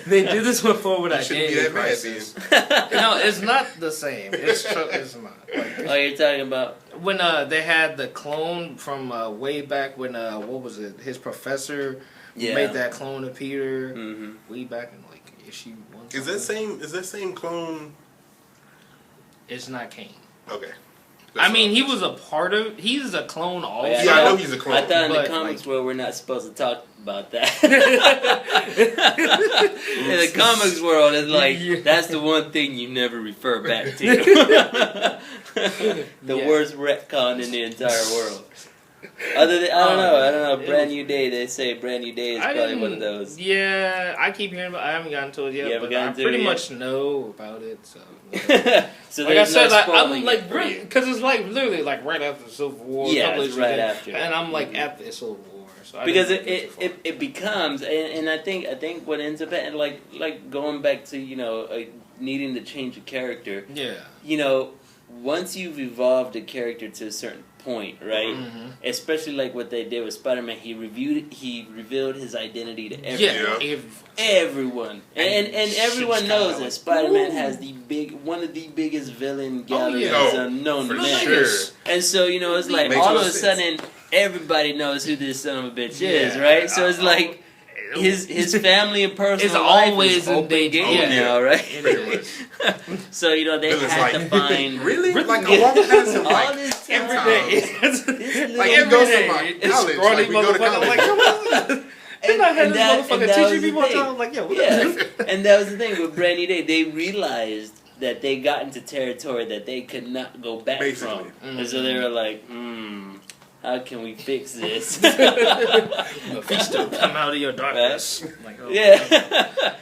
They did this before with You shouldn't be identity that mad, crisis. then. No, it's not the same. It's not. Like, Oh, you're talking about when they had the clone from way back when what was it? His professor made that clone of Peter way back in like issue 1. Is that same clone? It's not Kane. Okay. I mean, he was a part of. He's a clone also. Yeah, I know he's a clone. I thought in the But, comics like- world we're not supposed to talk about that. In the comics world, it's like Yeah. that's the one thing you never refer back to. The Yeah. worst retcon in the entire world. Other than, I don't know. Brand New Day. They say Brand New Day is probably one of those. Yeah, I keep hearing about. I haven't gotten to it yet, but I pretty much know about it. So, so like I said, I'm like really because it's like literally like right after the Civil War. Yeah, it's right after, and I'm like at the Civil War. So because it becomes, and I think what ends up like going back to needing to change a character. Yeah. Once you've evolved a character to a certain point, right? Mm-hmm. Especially like what they did with Spider-Man, he revealed his identity to everyone. Yeah. Everyone. And everyone knows that Spider-Man has one of the biggest villain gatherings known to man. Sure. And so, it's like all of a sudden everybody knows who this son of a bitch is, right? So it's like his family and personal life is open game now, right? So they had to find really like I walk past him like every day. Like he goes to my college, like we go to college. Like, come on. And I had this motherfucker teaching me one time. Like, and that was the thing with Brand New Day. They realized that they got into territory that they could not go back from, and so they were like, how can we fix this? Mephisto, come out of your darkness. Like,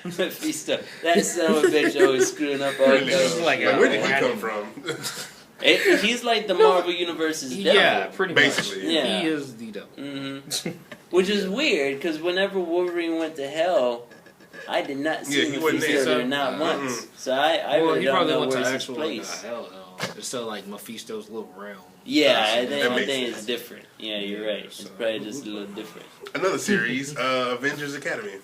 Mephisto. That son of a bitch always screwing up all the like, where did he come from? He's like the Marvel Universe's devil. Yeah, pretty basically. Much. Yeah. He is the devil. Mm-hmm. Which is weird, because whenever Wolverine went to hell, I did not see Mephisto there not once. So I really don't know where's his place. Hell no. It's still like Mephisto's little realm. Yeah, I think it's different. Yeah, you're right. It's probably just a little different. Another series, Avengers Academy.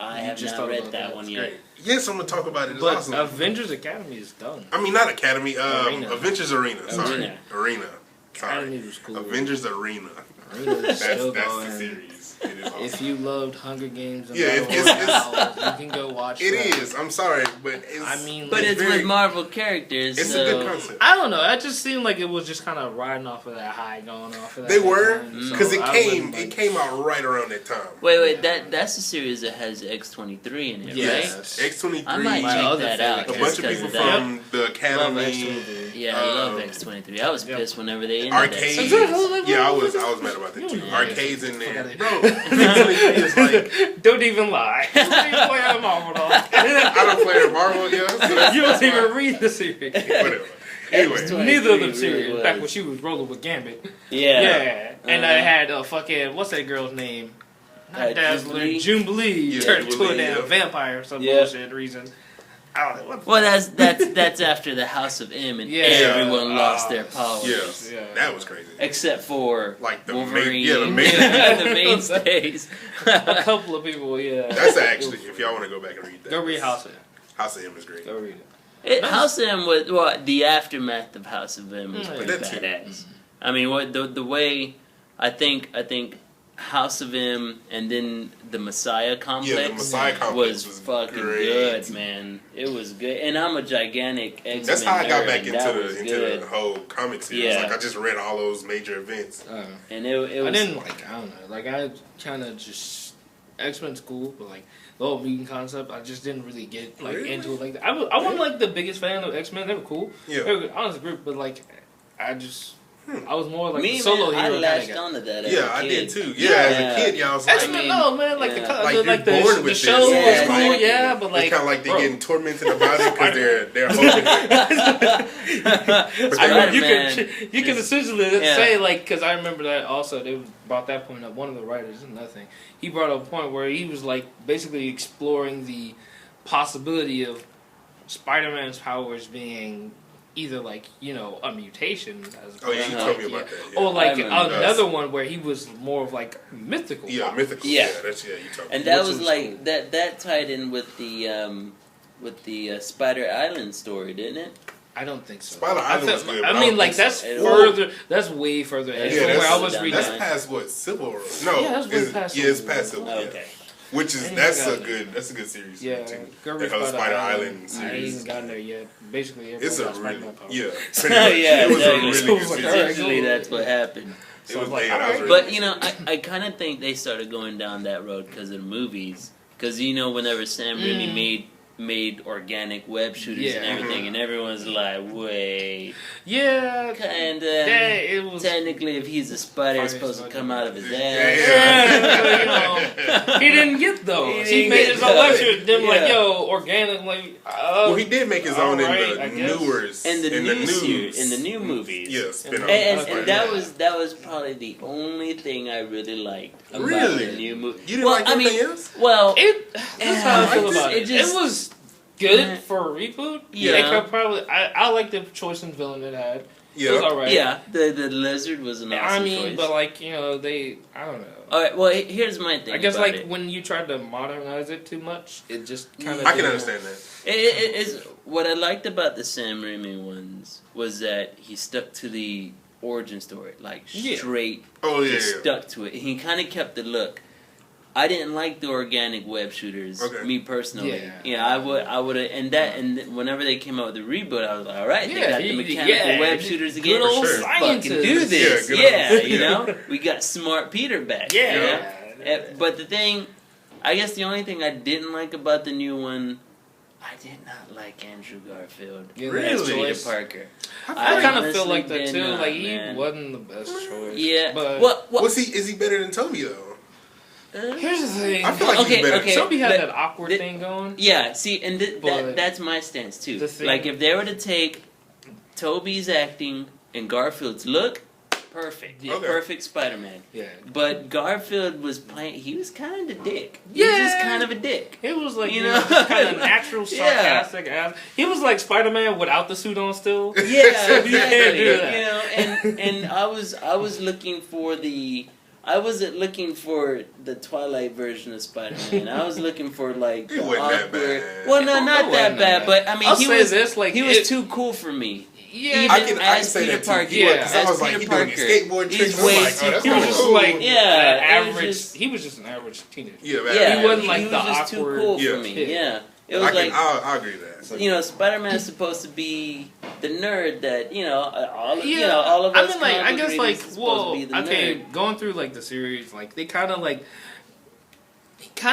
I have not read that one yet. Yes, I'm going to talk about it. It's but awesome. Avengers Academy is done. I mean, not Academy. Avengers Arena. Sorry. Arena. Academy was cool. Avengers Arena. That's the series. It is awesome. If you loved Hunger Games and you can go watch it. It is. I'm sorry, but it's with Marvel characters. It's a good concept. I don't know. It just seemed like it was just kind of riding off of that high, going off of that. They were because it came out right around that time. Wait, that's a series that has X-23 in it, right? X-23. I might check that out. A bunch of people from the Academy. Yeah, I love X-23. I was pissed whenever they ended Arcades. Yeah, I was mad about that too. Arcades in there, bro. Is like, don't even lie. You don't even play a Marvel dog. I don't play a Marvel, so you don't even read the series. Whatever. Anyway, neither of them serious. Back when she was rolling with Gambit. Yeah. And I had fucking what's that girl's name? Not Dazzler. Jubilee turned into a damn vampire for some bullshit reason. Well, that's after the House of M and everyone lost their powers. Yeah, that was crazy. Except for like the Wolverine, the mainstays. A couple of people, That's actually, if y'all want to go back and read that, go read House of M. House of M is great. Go read it. House of M was the aftermath of House of M was pretty badass. I mean, the way I think House of M and then the Messiah complex, was fucking good, man. It was good, and I'm a gigantic xmen. That's how I got back into the whole comic series. Yeah. Like I just read all those major events, and it was. I didn't I don't know. Like I kind of just X-Men's cool, but like the whole mutant concept, I just didn't really get into it like that. I wasn't like the biggest fan of X-Men. They were cool. Yeah, they were an honest group, but like I just. I was more like a solo hero. I latched onto that. I did too. Yeah, as a kid, y'all was like, X-Men, no man, like the show was cool, but like it's kind of like they're getting tormented about it because they're hoping. I mean, you can essentially say like because I remember that also they brought that point up. One of the writers, nothing. He brought up a point where he was like basically exploring the possibility of Spider-Man's powers being either like a mutation as you told me about that. Yeah. Or like another one where he was more of like mythical. Yeah, mythical. Yeah, that's you told me. And that was like cool. that tied in with the Spider Island story, didn't it? I don't think so. Spider Island was good. I mean, like that's further. That's way further. Where I was reading. That's past what Civil War. No, that's way past. Yeah, it's past Civil War. Okay. Which is that's a good series. Yeah, Spider Island series. I ain't even gotten there yet. Basically, it's a really it was a really good series. Essentially, that's what happened. It was but I kind of think they started going down that road because of the movies. Because whenever Sam Raimi made made organic web shooters and everything, and everyone's like, wait, yeah, kinda. it was Technically, if he's a spider, it's supposed to come out of his ass. Yeah, he didn't get those. He made his own web shooters. Them like, yo, organic, like. Well, he did make his own in the in the new movies. Yes, and that was probably the only thing I really liked about the new movie. You didn't like anything else? Well, that's how I feel about it. It was good for a reboot. Yeah. They could probably. I like the choice in villain it had. Yeah. It was alright. Yeah, the lizard was an awesome choice. But like, you know, I don't know. Alright, well, here's my thing. I guess like when you tried to modernize it too much, it just kind of. I can understand that. It is what I liked about the Sam Raimi ones was that he stuck to the origin story, like straight. Oh yeah. Stuck to it. He kind of kept the look. I didn't like the organic web shooters, me personally. Yeah, I would have, and whenever they came out with the reboot, I was like, all right, they got the mechanical web shooters again. Good old fucking do this. You know, we got Smart Peter back. Yeah. You know? But the thing, I guess the only thing I didn't like about the new one, I did not like Andrew Garfield as Peter Parker. I kind of feel like that too. Like he wasn't the best choice. Yeah. But what is he better than Toby though? Here's the thing. I feel like he's better. Toby had that awkward thing going. Yeah, see, and that's my stance too. Like, if they were to take Toby's acting and Garfield's look, perfect. Yeah, perfect Spider-Man. Yeah. But Garfield was playing, he was kind of a dick. He was just kind of a dick. It was like, you know, kind of natural, sarcastic ass. He was like Spider-Man without the suit on still. Yeah, so exactly. You know, and I was looking for I wasn't looking for the Twilight version of Spider-Man. I was looking for like the awkward. Well, no, not that bad, but I mean, he was too cool for me. Yeah, I can say Peter that Parker. Yeah, I was like, he doing these skateboard tricks. He was just like average. He was just an average teenager. Yeah, he wasn't like the awkward. He was just too cool for me. Yeah. It was I agree with that. You know, Spider-Man is supposed to be the nerd that all of us. I mean, like, I guess, like, going through like the series, like they kind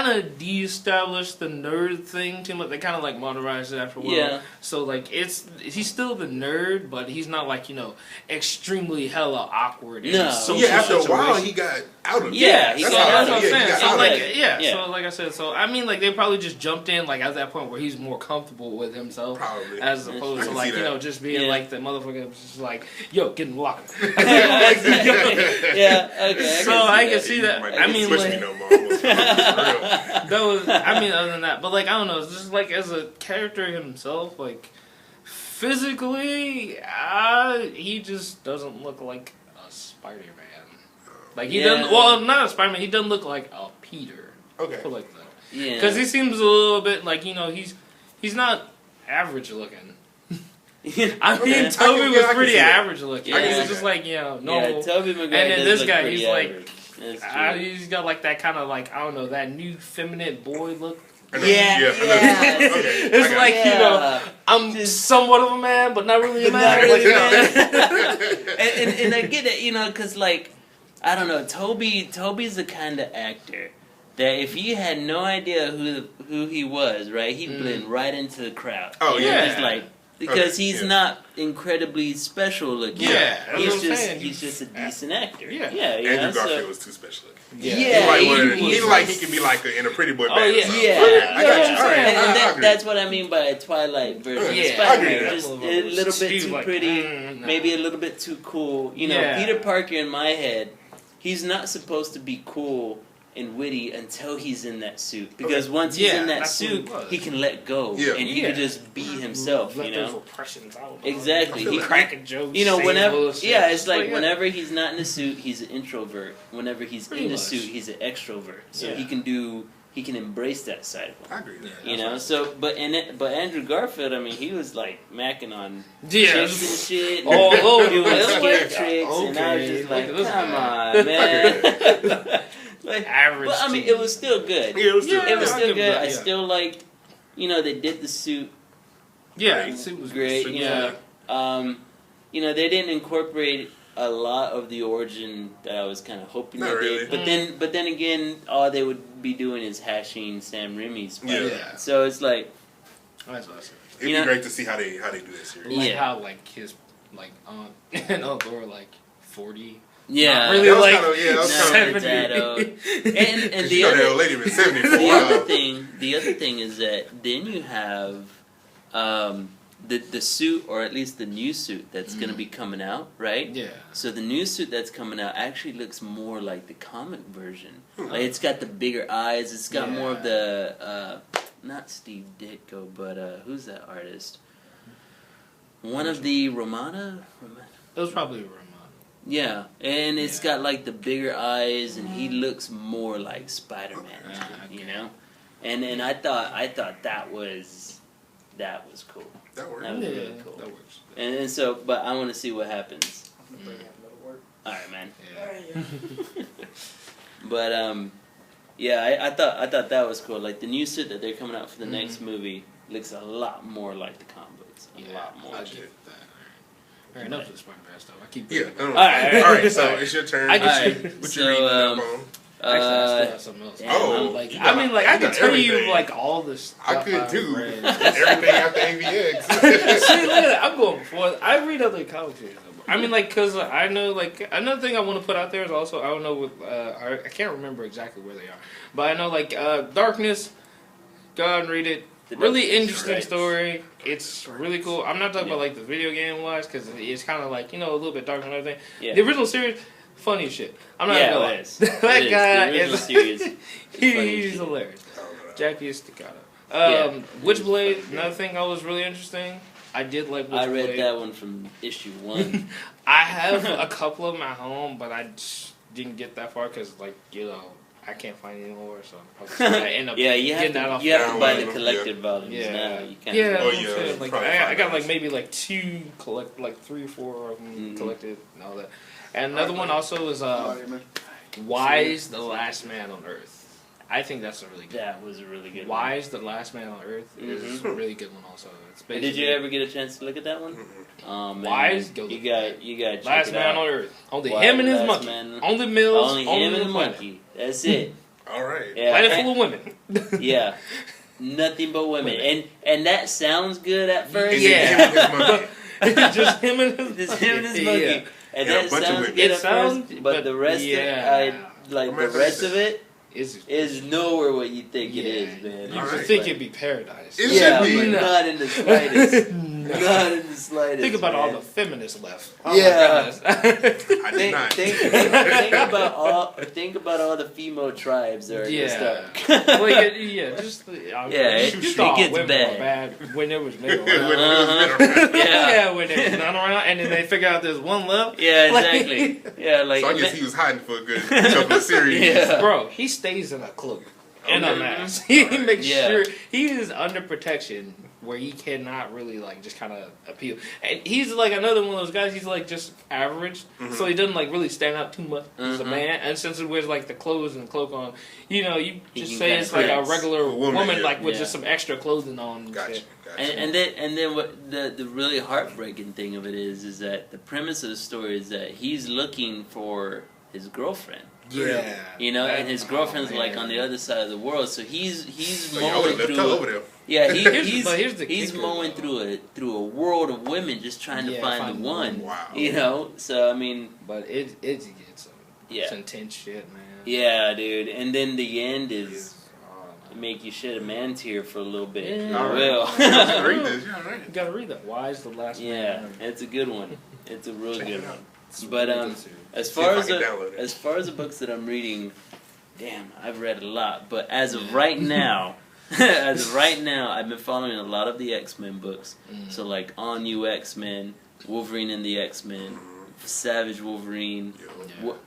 of de-established the nerd thing too much. They kind of like modernized it after a while. Yeah. So like he's still the nerd, but he's not like, you know, extremely hella awkward. No. After a while he got out of it. Yeah, that's what I'm saying. So like so like I said, so I mean like they probably just jumped in like at that point where he's more comfortable with himself. Probably. As opposed to like, you know, just being like the motherfucker just like, yo, get in the locker. Okay. So I can see that. I mean like me no more. Other than that, but like I don't know, it's just like as a character himself, like physically, he just doesn't look like a Spider-Man. Like he doesn't. Well, not a Spider-Man. He doesn't look like a Peter. Okay. I feel like that. Yeah. Because he seems a little bit like, you know, he's not average looking. I mean, Toby was pretty average looking. He was just like, you know, normal. Yeah, Tobey Maguire. And then this guy, he's average. like, he's got like that kind of like, I don't know, that new feminine boy look. Yeah. It's like, you know, I'm just somewhat of a man, but not really a man. And I get it, you know, because like, I don't know, Toby's the kind of actor that if you had no idea who he was, right, he'd blend right into the crowd. Oh, yeah. Just like, because he's not incredibly special looking. Yeah, he's just a decent actor. Yeah. Andrew Garfield was too special looking. Yeah. He can be like in a Pretty Boy band. I got you. All right, and that's what I mean by a Twilight version of Spider-Man. Just a little bit too pretty, maybe a little bit too cool. You know, Peter Parker in my head, he's not supposed to be cool and witty until he's in that suit, because once he's in that suit, he can let go and he can just be himself. Let you know, those oppressions out. Exactly. He cracking jokes. You know, it's like whenever he's not in the suit, he's an introvert. Whenever he's in the suit, he's an extrovert. So he can embrace that side of him. I agree with that. You know, so but Andrew Garfield, I mean, he was like macking on chicks and shit, all over doing scare tricks, and I was just like, come on, man. Like, average. But I mean, it was still good. Yeah, it was still good. I still like, you know, they did the suit. Yeah, the suit was great. You know, they didn't incorporate a lot of the origin that I was kind of hoping they did. But then again, all they would be doing is hashing Sam Raimi's Spider-Man. So it's like, That's what I said. It'd be great to see how they do that series. Like how like his like aunt and uncle were like 40. Yeah, not really like that was kind of 70. And the other that old lady was 74. the other thing is that then you have the suit, or at least the new suit that's going to be coming out, right? Yeah. So the new suit that's coming out actually looks more like the comic version. Like it's got the bigger eyes. It's got more of the not Steve Ditko, but who's that artist? One of the Romana. It was probably Ramon. Yeah, and it's got like the bigger eyes, and he looks more like Spider-Man, you know. And I thought that was cool. That works. That was really cool. That works. And so, but I want to see what happens. All right, man. Yeah. But yeah, I thought that was cool. Like the new suit that they're coming out for the next movie looks a lot more like the comic books. A lot more. I get that. All right, enough of the Spider-Man stuff. I keep. All right. So it's your turn. I can. What you reading up on? Actually, I still have something else. Oh, like, you I mean, like I could tell everything. you like all this stuff. I could I've too. read. Everything after AVX. See, look at that. I'm going before. I read other comic series. I mean, like, cause I know, like, another thing I want to put out there is also I don't know with I can't remember exactly where they are, but I know like Darkness. Go out and read it. Really interesting story. It's really cool. I'm not talking about like the video game wise, because it's kind of like, you know, a little bit dark and everything. Yeah. The original series, funny as shit. I'm not gonna lie. That guy is he's hilarious. Jackie Estacado. Witchblade. Another thing that was really interesting. I did like Witchblade. I read that one from issue 1. I have a couple of them at home, but I just didn't get that far because, like, you know, I can't find any more, so I end up you have getting that off. You have to buy the collected volumes now. You can't. Yeah, like I got like maybe like 2 collect, like 3 or 4 of them collected and all that. And another one also is Wise the Last Man on Earth. I think that's a really good. That was a really good. Wise the Last Man on Earth is a really good one also. It's did you ever get a chance to look at that one? Man, Wise, you got check Last it Man out. on Earth. Only him and his monkey. Man, only Mills. Only him and the monkey. That's it. All right. Yeah, planet full of women. Yeah. Nothing but women. And that sounds good at first. Just him and his monkey. Yeah. And that sounds good at first, but the rest of it is nowhere what you think it is, man. You would think it'd be paradise. It should be. But not in the slightest. Not in the slightest. Think about all the feminists left. Oh yeah. I did not. Think about all the female tribes that are stuck. Well, it gets bad when there was men around. When there was none around, and then they figure out there's one left. Yeah, exactly. Like so I guess he was hiding for a good couple of series. Yeah. Bro, he stays in a cloak and a mask. He makes sure he is under protection where he cannot really like just kind of appeal. And he's like another one of those guys. He's like just average, so he doesn't like really stand out too much as a man. And since he wears like the clothes and cloak on, you know, you just say it's like a regular woman, like with just some extra clothing on. Gotcha. And then what the really heartbreaking thing of it is that the premise of the story is that he's looking for his girlfriend. Yeah, you know, and his girlfriend's like on the other side of the world, so he's mowing through. Yeah, he's mowing through a world of women just trying to find the one. Wow. You know, so I mean, but it gets some intense shit, man. Yeah, dude, and then the end is make you shed a man tear for a little bit. Yeah. Will. You gotta read that. Why is the last? Yeah, it's a good one. It's a real good one. But as far as the books that I'm reading, damn, I've read a lot. But as of right now, I've been following a lot of the X-Men books. So like On You X-Men, Wolverine and the X-Men, Savage Wolverine.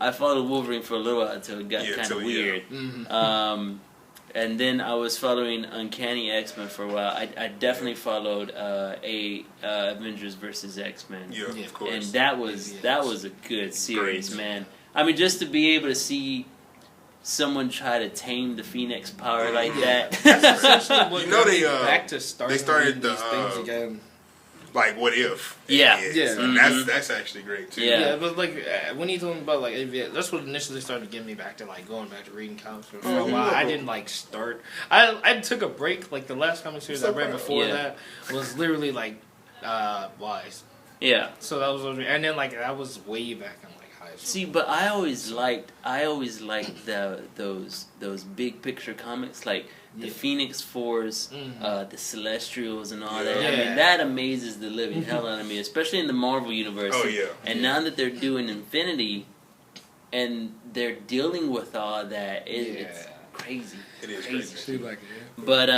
I followed Wolverine for a little while until it got kind of weird. And then I was following Uncanny X-Men for a while. I definitely followed Avengers versus X-Men. Yeah, of course. And that was a good series, man. I mean, just to be able to see someone try to tame the Phoenix power like that. That's essentially what they back to they started these things again. like what if? Yeah. So that's actually great too. Yeah, but like when you told me about like that's what initially started getting me back to like going back to reading comics for a while. I didn't like start. I took a break. Like the last comic series I read before that was literally like Wise. Yeah. So that was, and then like that was way back in like high school. See, but I always liked those big picture comics like the Phoenix Force, the Celestials, and all that. I mean, that amazes the living hell out of me, especially in the Marvel universe. Oh yeah. And now that they're doing Infinity, and they're dealing with all that, it's crazy. It is crazy. crazy. But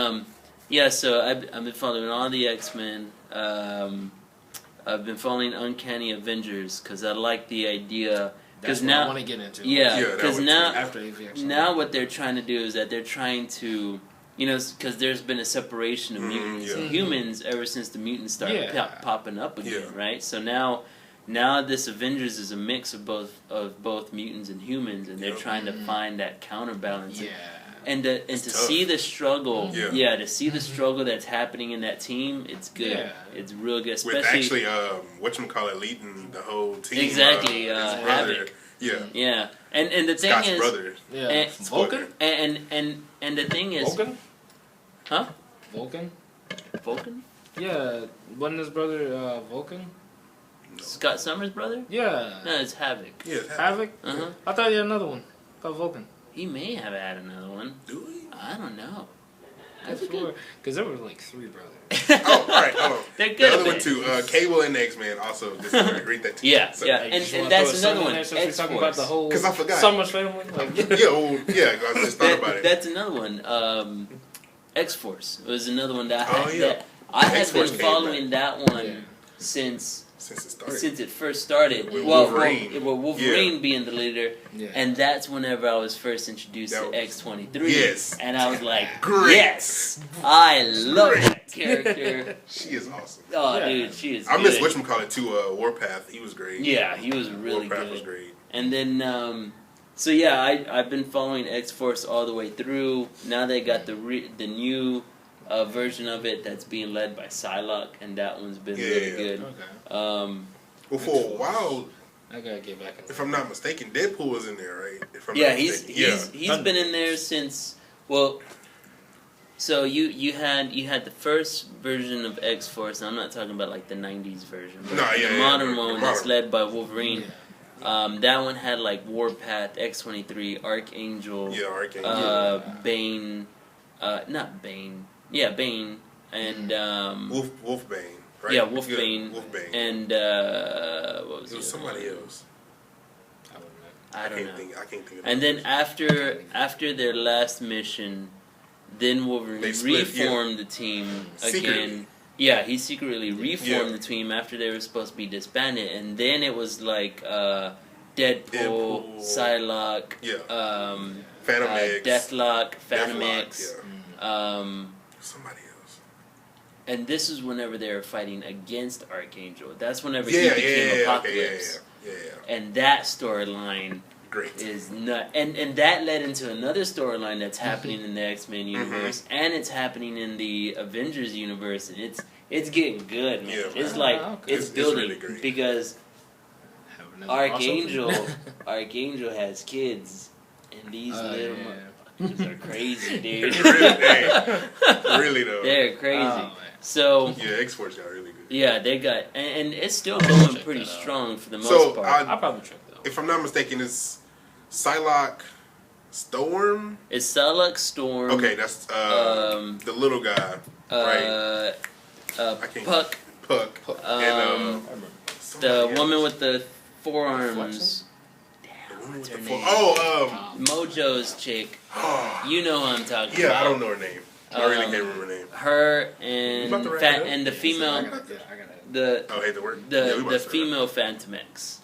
so I've been following all the X-Men. I've been following Uncanny Avengers because I like the idea. That's what I want to get into. Yeah, because now what they're trying to do is that they're trying to, because there's been a separation of mutants and humans ever since the mutants started popping up again, right? So now this Avengers is a mix of both mutants and humans, and they're trying to find that counterbalance. Yeah. And to see the struggle, to see the struggle that's happening in that team, it's good. Yeah. It's real good. Especially with actually, whatchamacallit leading the whole team. Exactly, his Havoc. Yeah. And the thing Scott's is, brother. Yeah. Vulcan. And the thing is, Vulcan. Huh? Vulcan. Vulcan. Yeah, wasn't his brother Vulcan? No. Scott Summers' brother? Yeah. No, it's Havoc. Yeah, it's Havoc. Uh-huh. I thought he had another one called Vulcan. He may have had another one. Do we? I don't know. Because there were like 3 brothers. Oh, all right. Hold on. They're good. The other one too. Cable and the X-Men also. Just read that too. Yeah, so, yeah. And that's another one. We're talking about the whole. Because I forgot. Summers family. Like, I just thought about it. That's another one. Xforce was another one that I had X-Force been following that one since it first started. With Wolverine. Wolverine being the leader, and that's whenever I was first introduced to X-23. Yes, and I was like, great. Yes, I love that character. She is awesome. Oh, dude, she is. I miss whatchamacallit too. Warpath, he was great. Yeah, he was really Warpath good. was great. And then, I've been following X-Force all the way through. Now they got the new version of it that's being led by Psylocke, and that one's been really good. Okay. Well, for a while, I gotta get back. If I'm not mistaken, Deadpool was in there, right? He's been in there since. Well, so you had the first version of X-Force. And I'm not talking about like the '90s version. But the modern one that's led by Wolverine. Yeah. That one had like Warpath, X-23, Archangel. Yeah, Archangel. Bane. Not Bane. Yeah, Bane and Wolfsbane, right? Yeah, Wolfsbane. Wolfsbane. And what was it? It was somebody else. I don't know. I can't think of it. And then after their last mission, then Wolverine reformed the team again. Yeah, he secretly reformed the team after they were supposed to be disbanded, and then it was like Deadpool, Psylocke, Phantom X, Deathlock, Phantom X. Somebody else. And this is whenever they were fighting against Archangel. That's whenever he became Apocalypse. And that storyline is nut. And that led into another storyline that's happening in the X-Men universe, and it's happening in the Avengers universe, and it's getting good, man. It's like it's building really because Archangel has kids, and these little motherfuckers are crazy, dude. Really though. They're crazy. So X-Force got really good. Yeah, they got, and it's still going pretty strong for the most part. I'll probably check that out. If I'm not mistaken, it's Psylocke Storm. It's Psylocke Storm. Okay, that's the little guy, right? Puck. And the woman with the forearms. What's her name? Mojo's chick. You know who I'm talking about. Yeah, I don't know her name. I really can't remember her name. Her and the female, the female Phantom X.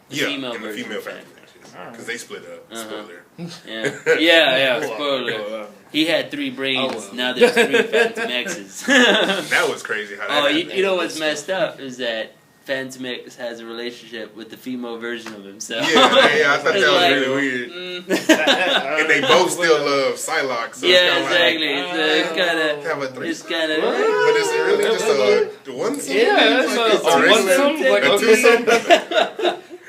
The female version of Phantom X. Because they split up. Spoiler. Yeah. Spoiler. He had 3 brains. Now there's 3 Phantom X's. That was crazy. How that happened. You know what's messed up is that Phantom X has a relationship with the female version of himself. Yeah, I thought that was really weird. And they both still love Psylocke. So yeah, it's kind exactly. of It's kind of. have a three. It's kind of. But is it really just a one some? Yeah, it's a one-some, like, a two-some?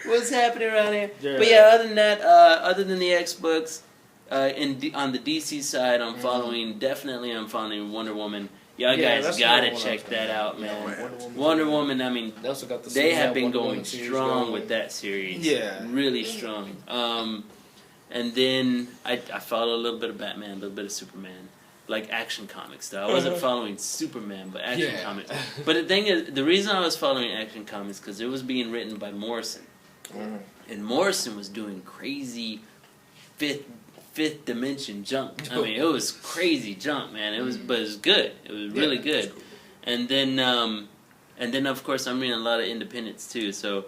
What's happening around here? Yeah. But yeah, other than that, other than the X books, on the DC side, I'm following Wonder Woman. Y'all guys that's gotta another one check that out, man. man. Wonder Woman. I mean, They also got the they have been Wonder going Woman series strong going. with that series. Yeah. Really strong. And then I follow a little bit of Batman, a little bit of Superman, like Action Comics though. I wasn't following Superman, but Action Comics. But the thing is, the reason I was following Action Comics because it was being written by Morrison, and Morrison was doing crazy fifth dimension junk. I mean, it was crazy junk, man. It was, but it was good. It was really good. Cool. And then of course I'm reading a lot of independents too. So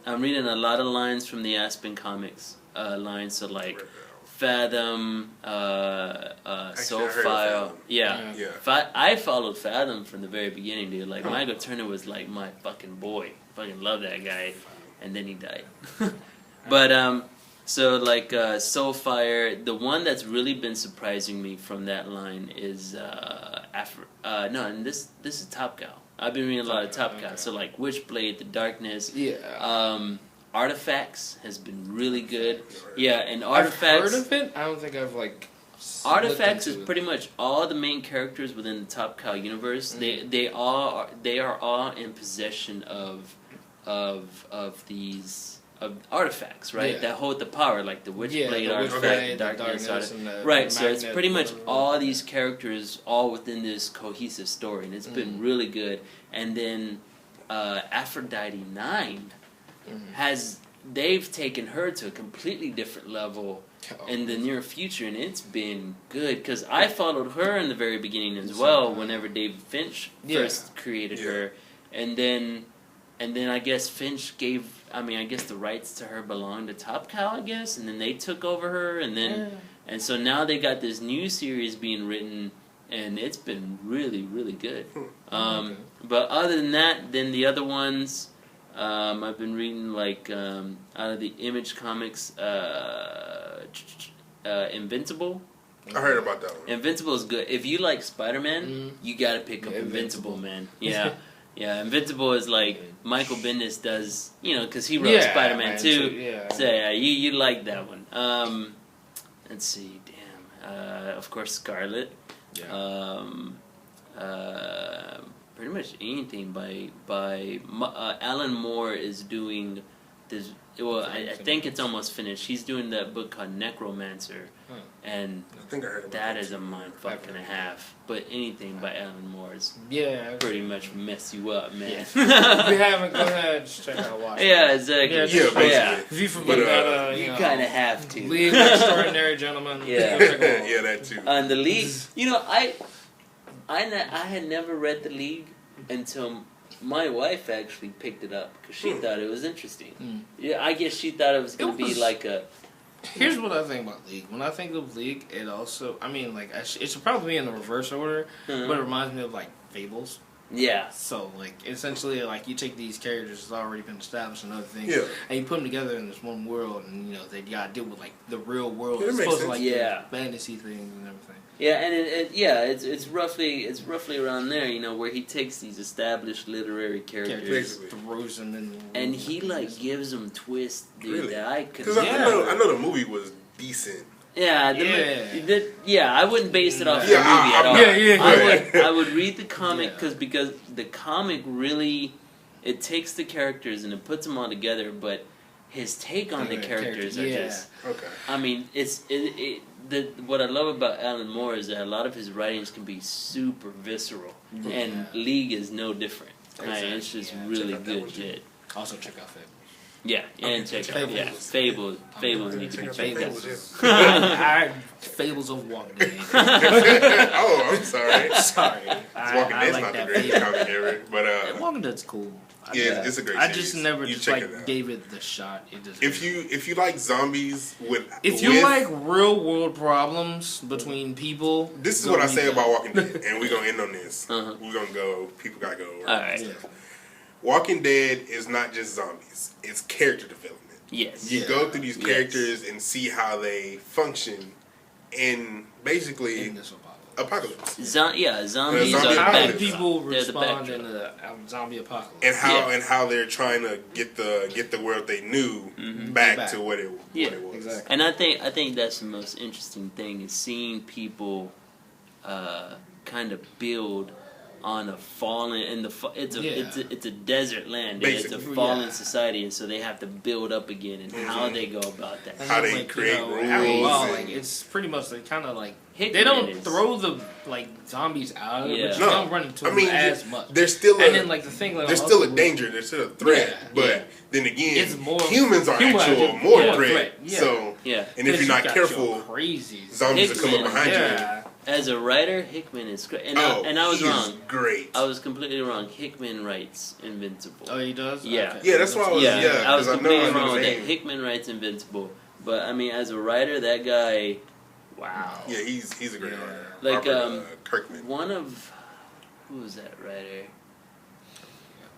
I'm reading a lot of lines from the Aspen Comics lines. So like Fathom, Soulfire. Yeah. I followed Fathom from the very beginning, dude. Like Michael Turner was like my fucking boy. Fucking love that guy. And then he died. But so like Soulfire, the one that's really been surprising me from that line is and this is Top Cow. I've been reading a lot of Top Cow. So like Witchblade, The Darkness. Yeah. Artifacts has been really good. Yeah, and I've Artifacts. heard of it. I don't think I've like. Artifacts is looked into pretty much all the main characters within the Top Cow universe. They are all in possession of these artifacts, right? Yeah. That hold the power, like the Witchblade artifact, Witchblade, the Darkness and artifact. the Right, so it's magnet, pretty much whatever. all these characters all within this cohesive story, and it's been really good. And then Aphrodite 9 they've taken her to a completely different level in the near future, and it's been good because I followed her in the very beginning as well. Whenever David Finch first created her, and then I guess Finch gave. I mean, I guess the rights to her belonged to Top Cow, I guess, and then they took over her, and so now they got this new series being written, and it's been really, really good. But other than that, then the other ones. I've been reading like out of the Image Comics, Invincible. I heard about that one. Invincible is good. If you like Spider-Man, you gotta pick up Invincible, man. Yeah, yeah. Invincible is like Michael Bendis does, because he wrote Spider-Man too. So yeah, you like that one. Let's see, of course Scarlet. Pretty much anything by Alan Moore is doing this. Well, I think it's almost finished. He's doing that book called Necromancer, and I think I heard about that is a mind fuck and a half. But anything by Alan Moore is pretty much mess you up, man. If you haven't, go ahead, just check out Watch. Yeah, exactly. Basically. If you forget about you kind of have to. League of Extraordinary Gentlemen. Yeah. Go check it out. Yeah, that too. On the League, I had never read the League until my wife actually picked it up because she thought it was interesting. Yeah, I guess she thought it was going to be like a. Here's what I think about League. When I think of League, it also, it should probably be in the reverse order, but it reminds me of like Fables. Yeah. So like essentially, like you take these characters that's already been established and other things, and you put them together in this one world, and they gotta deal with like the real world, as opposed to like the fantasy things and everything. Yeah, and it's roughly around there, where he takes these established literary characters, throws them in, and he like gives them twists, dude. Really? That I could. Because I know the movie was decent. Yeah, I wouldn't base it off the movie at all. I would read the comic because the comic really it takes the characters and it puts them all together, but his take on the characters are just. Okay. I mean, what I love about Alan Moore is that a lot of his writings can be super visceral, and League is no different. Exactly. It's just really good shit. Also check out Fables. Yeah, and check out Fables need to be checked out. Fables of Walking Dead. Oh, I'm sorry. Sorry. Walking Dead's not the greatest comic ever, but Walking Dead's cool. It's a great series. I just never you just check it out. gave it the shot. It just if you like zombies if you like real world problems between people, this is what I say about Walking Dead, and we're gonna end on this. We're gonna go. People gotta go. All right. Yeah. Walking Dead is not just zombies; it's character development. Yes. You go through these characters and see how they function and basically In this apocalypse. apocalypse. Zombies zombie are apocalypse. How do back. people They're the respond backdrop. in the zombie apocalypse? And how they're trying to get the world they knew back to what it was. Exactly. And I think that's the most interesting thing is seeing people kind of build on a fallen it's a desert land. Basically. It's a fallen society, and so they have to build up again. And how they go about that. How they like, create you know, rules after a while, and- like, it's pretty much like kind of like Hickman they don't is- throw the like zombies out of it, Yeah. but you don't run into them as much. There's still and then like the thing like there's still a danger, there's still a threat, Yeah. but then again, It's more humans are human actual are more more threat. threat. Yeah. So Yeah. and if you're not careful, crazy zombies will come up Hickman, behind you. yeah. As a writer, Hickman is great. And I was he's wrong. Great. I was completely wrong. Hickman writes Invincible. Oh, he does. Yeah. Okay. Yeah, that's why I was. Yeah, Yeah, I was 'cause completely I know wrong with his that. name. Hickman writes Invincible, but I mean, as a writer, that guy, wow. Yeah, he's a great Yeah. writer. Like, Robert, Kirkman. One of who was that writer?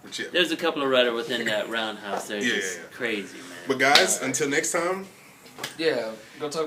But yeah. There's a couple of writers within that roundhouse. They're Yeah, just yeah, yeah. crazy, man. But guys, until next time. Yeah, go talk